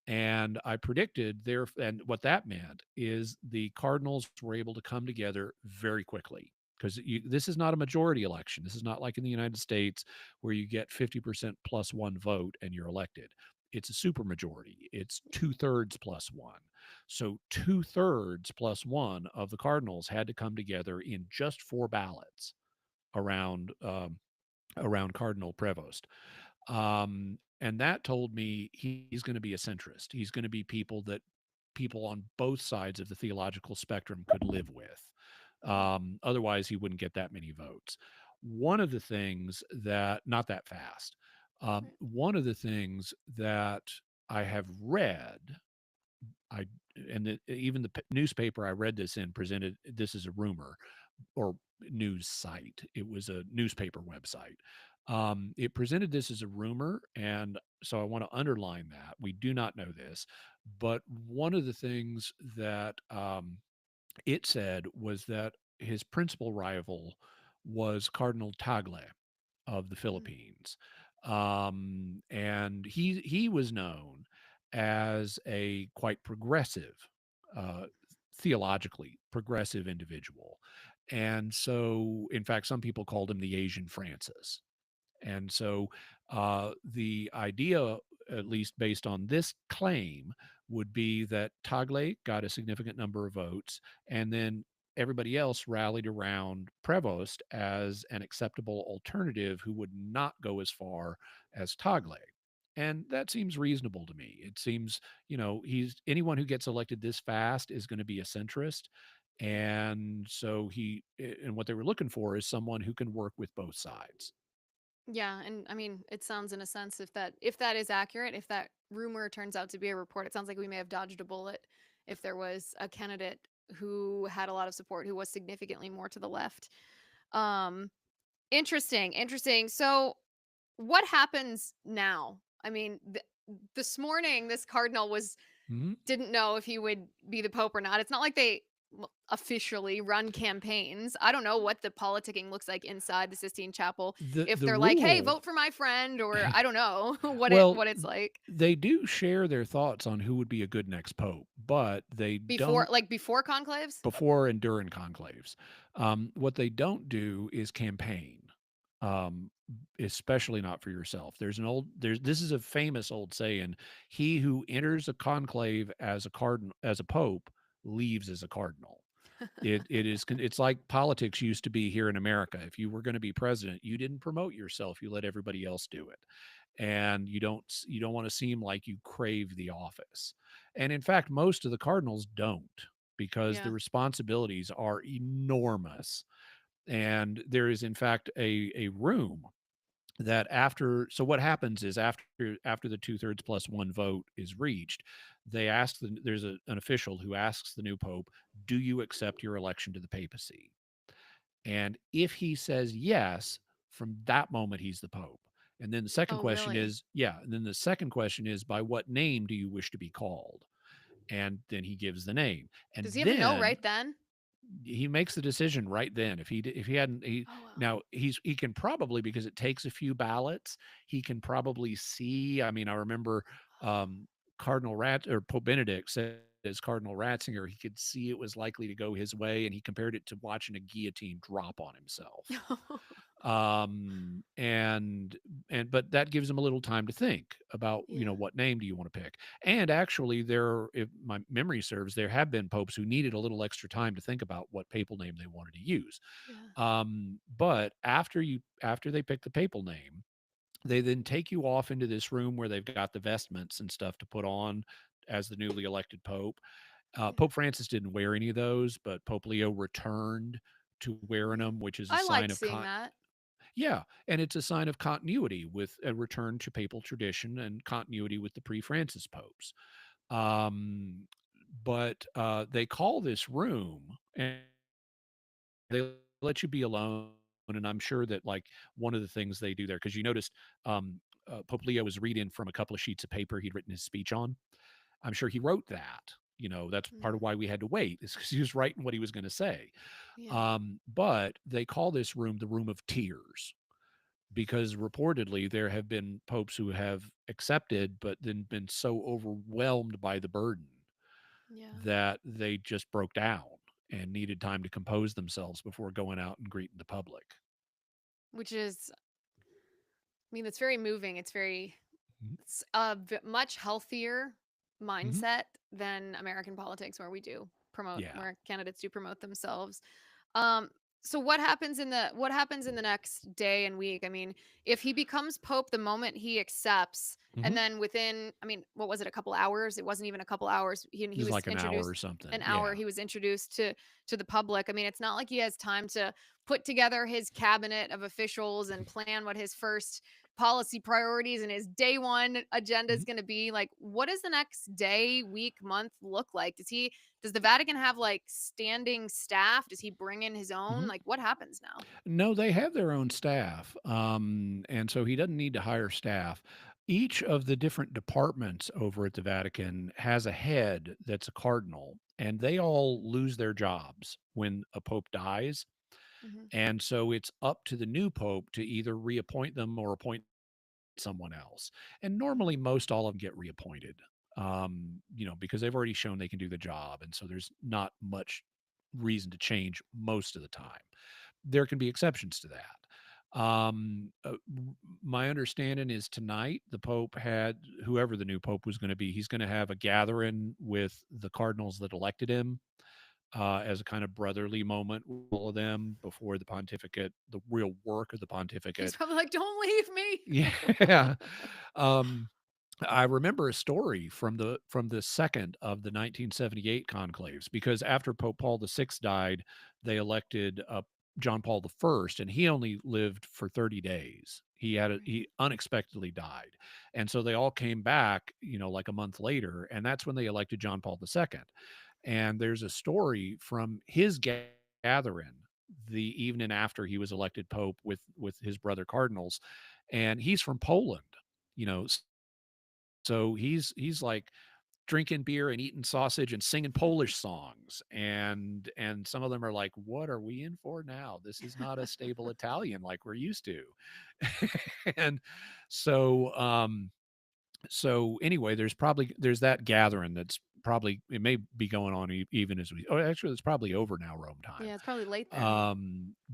And I predicted there, and what that meant is the Cardinals were able to come together very quickly because this is not a majority election. This is not like in the United States where you get 50% plus one vote and you're elected. It's a supermajority. It's two-thirds plus one. So two-thirds plus one of the Cardinals had to come together in just four ballots around around Cardinal Prevost. And that told me he's going to be a centrist. He's going to be people on both sides of the theological spectrum could live with. Mhm. Otherwise, he wouldn't get that many votes. One of the things that, not that fast, Right. one of the things that I have read, I even the newspaper I read this in presented this as a rumor or news site. It was a newspaper website. It presented this as a rumor, and so I want to underline that we do not know this. But one of the things that it said was that his principal rival was Cardinal Tagle of the Mm. Philippines, and he was known as a quite progressive, uh, theologically progressive individual, and so in fact some people called him the Asian Francis. And so the idea, at least based on this claim, would be that Tagle got a significant number of votes, and then everybody else rallied around Prevost as an acceptable alternative who would not go as far as Tagle. And that seems reasonable to me. It seems, he's anyone who gets elected this fast is going to be a centrist. And so and what they were looking for is someone who can work with both sides. Yeah, and I mean, it sounds in a sense if that is accurate, if that rumor turns out to be a report, it sounds like we may have dodged a bullet if there was a candidate who had a lot of support who was significantly more to the left. Um Interesting, interesting. So what happens now? I mean, this morning this cardinal was Mhm. didn't know if he would be the pope or not. It's not like they officially run campaigns. I don't know what the politicking looks like inside the Sistine Chapel. If The they're like, "Hey, rule vote for my friend," or I don't know well, what it's like they do share their thoughts on who would be a good next pope, but they before don't before conclaves. before and during conclaves. What they don't do is campaign, um, especially not for yourself. There's this is a famous old saying: "He who enters a conclave as a cardinal as a pope leaves as a cardinal." It's like politics used to be here in America. If you were going to be president, you didn't promote yourself; you let everybody else do it, and you don't want to seem like you crave the office. And in fact, most of the cardinals don't because the Yeah. responsibilities are enormous. And there is in fact a room that so what happens is after the two-thirds plus one vote is reached, there's an official who asks the new pope, do you accept your election to the papacy? And if he says yes, from that moment he's the pope. And then the second Oh, question really? is, yeah, and then the second question is, by what name do you wish to be called? And then he gives the name. And Does he have to know then right then? he makes the decision right then. If he hadn't Oh, wow. now he can probably, because it takes a few ballots, he can probably see. I mean, I remember um, Cardinal Rat or Pope Benedict said as Cardinal Ratzinger, he could see it was likely to go his way, and he compared it to watching a guillotine drop on himself. And but that gives him a little time to think about, Yeah. what name do you want to pick. And actually, if my memory serves, there have been popes who needed a little extra time to think about what papal name they wanted to use. Yeah. But after they pick the papal name, they then take you off into this room where they've got the vestments and stuff to put on as the newly elected pope. Yeah. Pope Francis didn't wear any of those, but Pope Leo returned to wearing Yeah. them, which is a I sign liked of seeing that. yeah, and it's a sign of continuity with a return to papal tradition and continuity with the pre-Francis popes. Um, but they call this room, and they let you be alone. And I'm sure that like one of the things they do there, because you noticed Pope Leo was reading from a couple of sheets of paper he'd written his speech on. I'm sure he wrote that. That's part of Mm, why we had to wait, is because he was writing what he was going to say. yeah. But they call this room the room of tears because reportedly there have been popes who have accepted, but then been so overwhelmed by the burden Yeah. that they just broke down and needed time to compose themselves before going out and greeting the public. Which is, I mean, it's very moving. It's very, Mhm. it's a much healthier Mhm. mindset than American politics, where we do promote, Yeah. where candidates do promote themselves. Um, so what happens in the next day and week? I mean, if he becomes pope the moment he accepts, and Mhm. then within, I mean, what was it, a couple hours? It wasn't even a couple hours. He It was was like an hour introduced or something. an hour. Yeah. He was introduced to the public. I mean, it's not like he has time to put together his cabinet of officials and plan what his first policy priorities and his day one agenda is Mhm. going to be. Like, what does the next day, week, month look like? Does the Vatican have like standing staff? Does he bring in his own? Mhm. Like, what happens now? No, they have their own staff, and so he doesn't need to hire staff. Each of the different departments over at the Vatican has a head that's a cardinal, and they all lose their jobs when a pope dies. Hmm. And so it's up to the new pope to either reappoint them or appoint someone else. And normally, most all of them get reappointed, because they've already shown they can do the job. And so there's not much reason to change most of the time. There can be exceptions to that. My understanding is tonight the Pope had whoever the new Pope was going to be. He's going to have a gathering with the cardinals that elected him as a kind of brotherly moment with all of them before the pontificate, the real work of the He's pontificate. probably like, "Don't leave me." Yeah. um, I remember a story from the second of the 1978 conclaves because after Pope Paul VI died, they elected John Paul I, and he only lived for 30 days. He Mhm. unexpectedly died, and so they all came back, like a month later, and that's when they elected John Paul II. And there's a story from his gathering the evening after he was elected pope with his brother cardinals, and he's from Poland, you know, so he's like drinking beer and eating sausage and singing Polish songs. And some of them are like, "What are we in for now? This is not a stable Italian like we're used to." And so anyway, there's that gathering that's probably it may be going on even as we oh actually it's probably over now Rome time. Yeah, it's probably late there.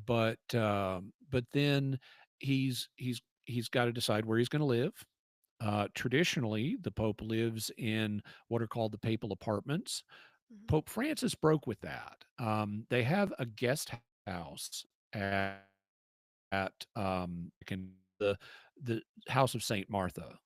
But then he's got to decide where he's going to live. Traditionally, the Pope lives in what are called the papal apartments. Mhm. Pope Francis broke with that. They have a guest house at the the House of Saint Martha,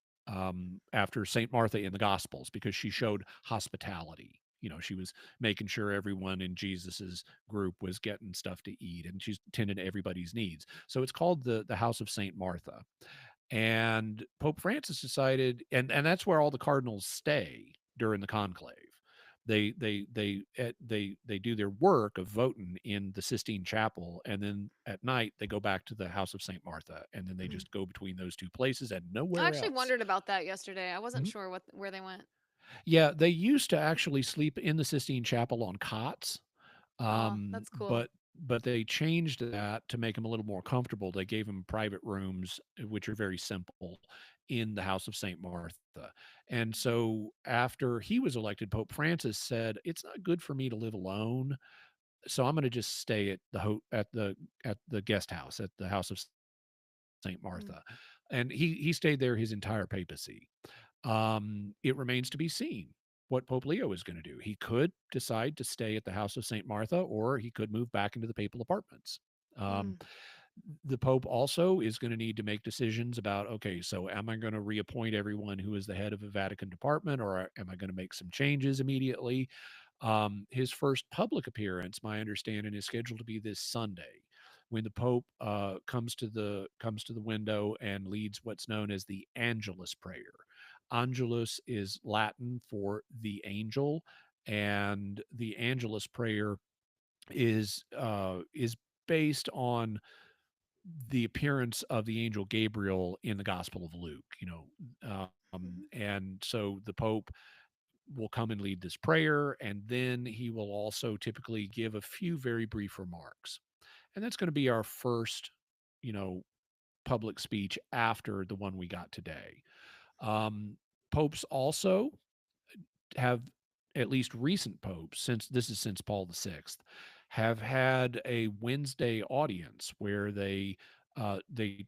after Saint Martha in the Gospels because she showed hospitality. She was making sure everyone in Jesus's group was getting stuff to eat, and she's tending to everybody's needs. So it's called the House of Saint Martha. And Pope Francis decided, and that's where all the cardinals stay during the conclave. They do their work of voting in the Sistine Chapel, and then at night they go back to the House of Saint Martha, and then they Mhm. just go between those two places and I nowhere actually else. wondered about that yesterday. I wasn't Mhm. sure where they went. Yeah, they used to actually sleep in the Sistine Chapel on cots, Oh, that's cool. but they changed that to make them a little more comfortable. They gave them private rooms, which are very simple, in the House of Saint Martha. And Mhm. so after he was elected, Pope Francis said, "It's not good for me to live alone, so I'm going to just stay at the guest house at the House of Saint Mm. Martha." And he stayed there his entire papacy. It remains to be seen what Pope Leo is going to do. He could decide to stay at the House of St. Martha, or he could move back into the papal apartments. Um, Mm. the Pope also is going to need to make decisions about okay, so am I going to reappoint everyone who is the head of a Vatican department, or am I going to make some changes immediately? His first public appearance, my understanding, is scheduled to be this Sunday, when the Pope comes to the window and leads what's known as the Angelus prayer. Angelus is Latin for the angel, and the Angelus prayer is based on the appearance of the angel Gabriel in the Gospel of Luke. Mhm. And so the Pope will come and lead this prayer, and then he will also typically give a few very brief remarks. And that's going to be our first, you know, public speech after the one we got today. Um, Popes also have, at least recent popes, since this is since Paul VI, have had a Wednesday audience where they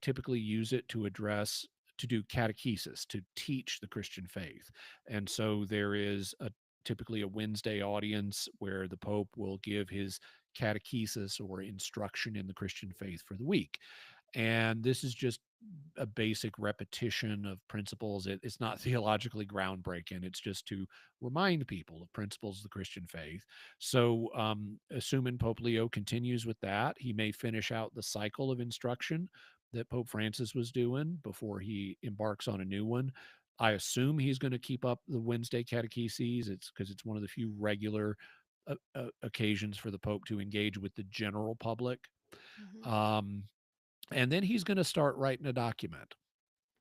typically use it to do catechesis, to teach the Christian faith. And so there is typically a Wednesday audience where the Pope will give his catechesis or instruction in the Christian faith for the week. And this is just a basic repetition of principles. It's not theologically groundbreaking. It's just to remind people of principles of the Christian faith. So, assuming Pope Leo continues with that, he may finish out the cycle of instruction that Pope Francis was doing before he embarks on a new one. I assume he's going to keep up the Wednesday catecheses. It's because it's one of the few regular occasions for the Pope to engage with the general public. Mhm. Um, and then he's going to start writing a document.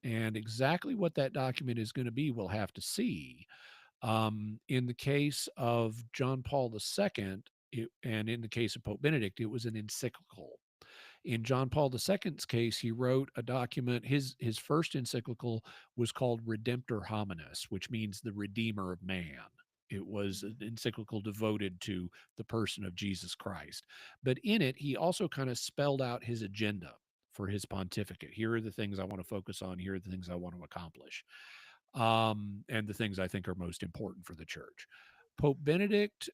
And exactly what that document is going to be, we'll have to see. In the case of John Paul II, and in the case of Pope Benedict, it was an encyclical. In John Paul II's case, he wrote a document. His first encyclical was called Redemptor Hominis, which means the Redeemer of Man. It was Mhm. an encyclical devoted to the person of Jesus Christ. But in it, he also kind of spelled out his agenda for his pontificate. Here are the things I want to focus on. Here are the things I want to accomplish, and the things I think are most important for the church. Pope Benedict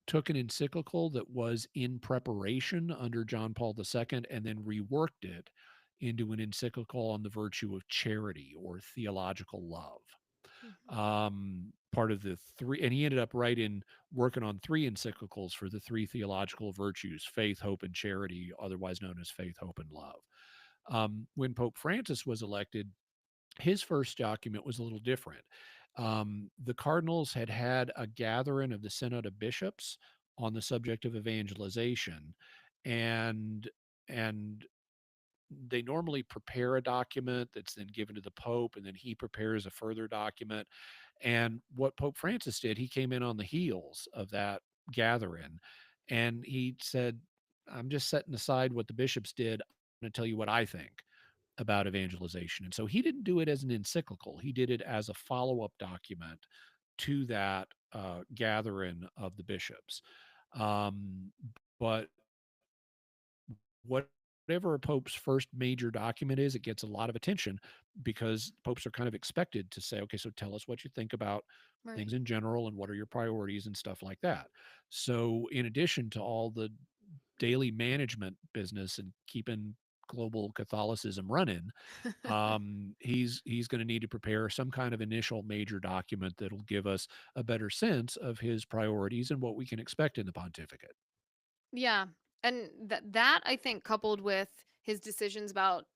took an encyclical that was in preparation under John Paul II and then reworked it into an encyclical on the virtue of charity or theological love. Mhm. Part of the three, and he ended up writing, working on three encyclicals for the three theological virtues: faith, hope, and charity, otherwise known as faith, hope, and love. When Pope Francis was elected, his first document was a little different. The cardinals had had a gathering of the Synod of Bishops on the subject of evangelization, and and they normally prepare a document that's then given to the Pope, and then he prepares a further document. And what Pope Francis did, he came in on the heels of that gathering, and he said, "I'm just setting aside what the bishops did. I'm going to tell you what I think about evangelization." And so he didn't do it as an encyclical. He did it as a follow-up document to that gathering of the bishops. Um, but whatever a pope's first major document is, it gets a lot of attention because popes are kind of expected to say, okay, so tell us what you think about Right. things in general and what are your priorities and stuff like that. So, in addition to all the daily management business and keeping global Catholicism running, he's going to need to prepare some kind of initial major document that'll give us a better sense of his priorities and what we can expect in the pontificate. Yeah. And that I think coupled with his decisions about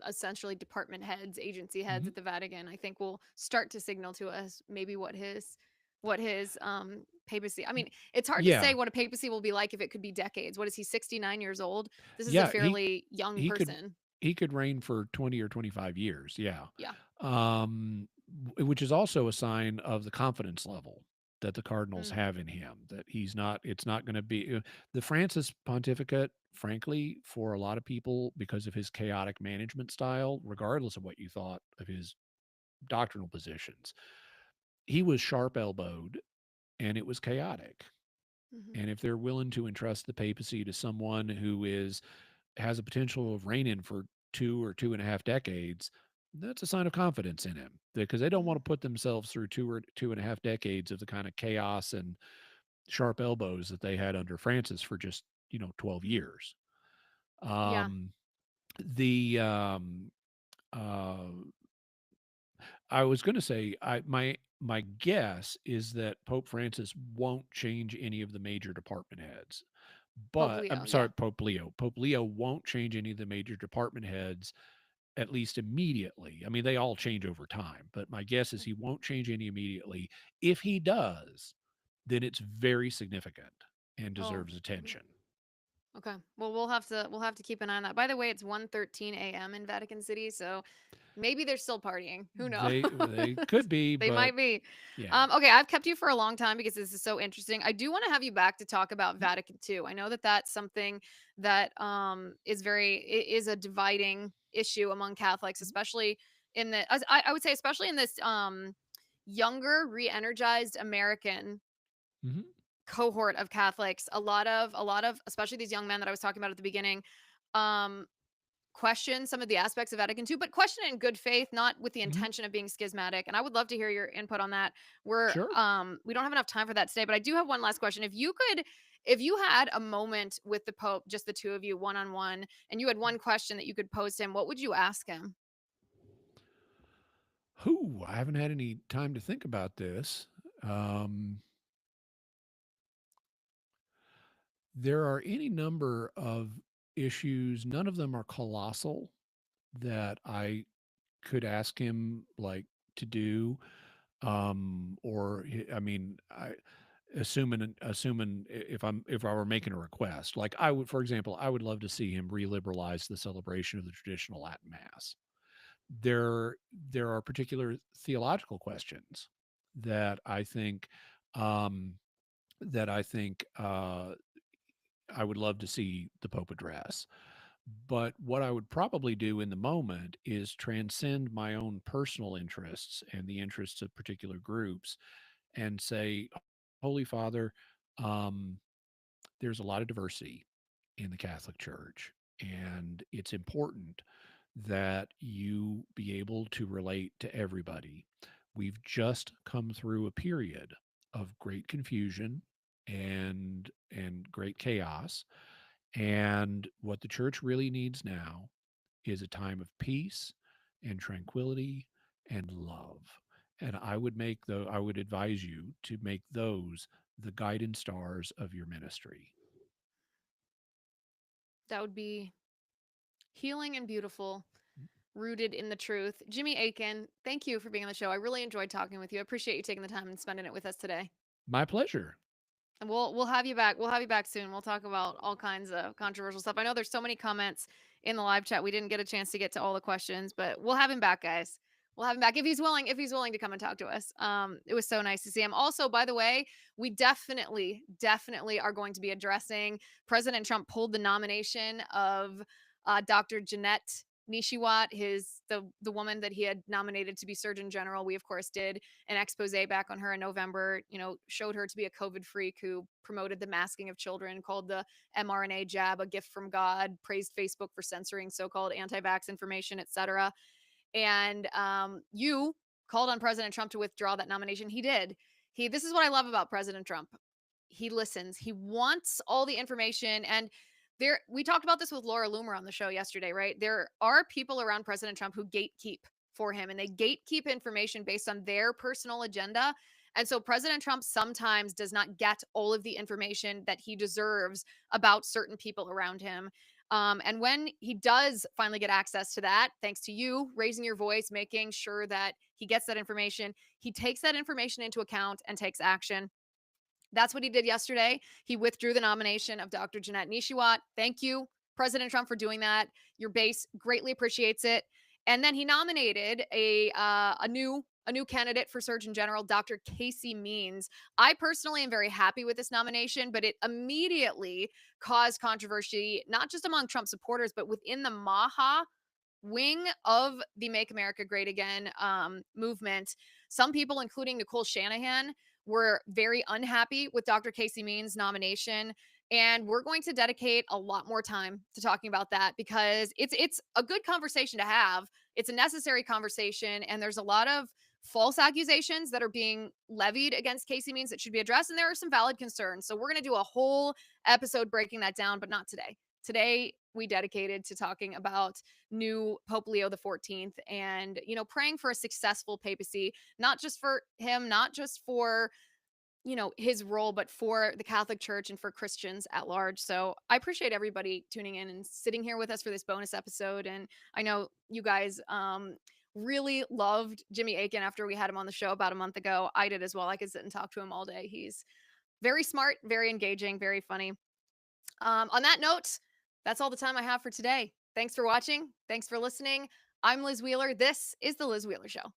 essentially department heads, agency heads Mhm. at the Vatican, I think will start to signal to us maybe what his papacy. I mean, it's hard to say Yeah, what a papacy will be like if it could be decades. What is he, 69 years old? This is a yeah, fairly young he could person. he could reign for 20 or 25 years, yeah. Yeah. Um, which is also a sign of the confidence level that the cardinals Mm, have in him, that he's not it's not going to be the Francis pontificate, frankly, for a lot of people, because of his chaotic management style, regardless of what you thought of his doctrinal positions. He was sharp-elbowed and it was chaotic. mhm, And if they're willing to entrust the papacy to someone who has a potential of reigning for 2 or 2.5 decades, that's a sign of confidence in him, because they don't want mhm. to put themselves through 2 or 2.5 decades of the kind of chaos and sharp elbows that they had under Francis for just 12 years. Yeah. Um, the uh, I was going to say, my guess is that Pope Francis won't change any of the major department heads. Pope But Leo, I'm yeah. sorry, Pope Leo. Pope Leo won't change any of the major department heads, at least immediately. I mean, they all change over time, but my guess is he won't change any immediately. If he does, then it's very significant and Oh, deserves attention. okay. Well, we'll have to keep an eye on that. By the way, it's 1:13 a.m. in Vatican City, so maybe they're still partying. Who knows? They could be, They but might be. yeah. Okay, I've kept you for a long time because this is so interesting. I do want to have you back to talk about Vatican II. I know that that's something that is a dividing issue among Catholics, especially in I would say especially in this younger, re-energized American Mhm. cohort of Catholics. A lot of especially these young men that I was talking about at the beginning um question some of the aspects of Vatican II, but question it in good faith, not with the Mhm. intention of being schismatic. And I would love to hear your input on that. Sure. We don't have enough time for that today, but I do have one last question. If you had a moment with the Pope, just the two of you, one on one, and you had one question that you could pose to him, what would you ask him? Who I haven't had any time to think about this. Um, there are any number of issues, none of them are colossal, that I could ask him like to do. I mean, assuming if I were making a request, like I would, for example, I would love to see him re-liberalize the celebration of the traditional Latin Mass. There there are particular theological questions that I think um, that I think I would love to see the Pope address. But what I would probably do in the moment is transcend my own personal interests and the interests of particular groups and say, Holy Father, um, there's a lot of diversity in the Catholic Church, and it's important that you be able to relate to everybody. We've just come through a period of great confusion and great chaos, and what the church really needs now is a time of peace and tranquility and love. And I would advise you to make those the guiding stars of your ministry. That would be healing and beautiful, rooted in the truth. Jimmy Akin, thank you for being on the show. I really enjoyed talking with you. I appreciate you taking the time and spending it with us today. My pleasure. And we'll have you back. We'll have you back soon. We'll talk about all kinds of controversial stuff. I know there's so many comments in the live chat. We didn't get a chance to get to all the questions, but we'll have him back, guys. We'll have him back if he's willing. If he's willing to come and talk to us. It was so nice to see him. Also, by the way, we definitely are going to be addressing President Trump pulled the nomination of Dr. Jeanette Nishiwat, the woman that he had nominated to be Surgeon General. We of course did an expose back on her in November, showed her to be a COVID freak who promoted the masking of children, called the mRNA jab a gift from God, praised Facebook for censoring so-called anti-vax information, etc. And you called on President Trump to withdraw that nomination. He did. This is what I love about President Trump. He listens. He wants all the information. And we talked about this with Laura Loomer on the show yesterday, right? There are people around President Trump who gatekeep for him, and they gatekeep information based on their personal agenda. And so President Trump sometimes does not get all of the information that he deserves about certain people around him. And when he does finally get access to that, thanks to you raising your voice, making sure that he gets that information, he takes that information into account and takes action. That's what he did yesterday. He withdrew the nomination of Dr. Jeanette Nishiwat. Thank you, President Trump, for doing that. Your base greatly appreciates it. And then he nominated a new candidate for Surgeon General, Dr. Casey Means. I personally am very happy with this nomination, but it immediately caused controversy, not just among Trump supporters, but within the Maha wing of the Make America Great Again movement. Some people, including Nicole Shanahan, were very unhappy with Dr. Casey Means' nomination. And we're going to dedicate a lot more time to talking about that because it's a good conversation to have. It's a necessary conversation, and there's a lot of false accusations that are being levied against Casey Means that should be addressed, and there are some valid concerns. So we're going to do a whole episode breaking that down, but not today. Today, we dedicated to talking about new Pope Leo the 14th and, praying for a successful papacy, not just for him, not just for his role, but for the Catholic Church and for Christians at large. So I appreciate everybody tuning in and sitting here with us for this bonus episode. And I know you guys really loved Jimmy Akin after we had him on the show about a month ago. I did as well. I could sit and talk to him all day. He's very smart, very engaging, very funny. On that note, that's all the time I have for today. Thanks for watching. Thanks for listening. I'm Liz Wheeler. This is The Liz Wheeler Show.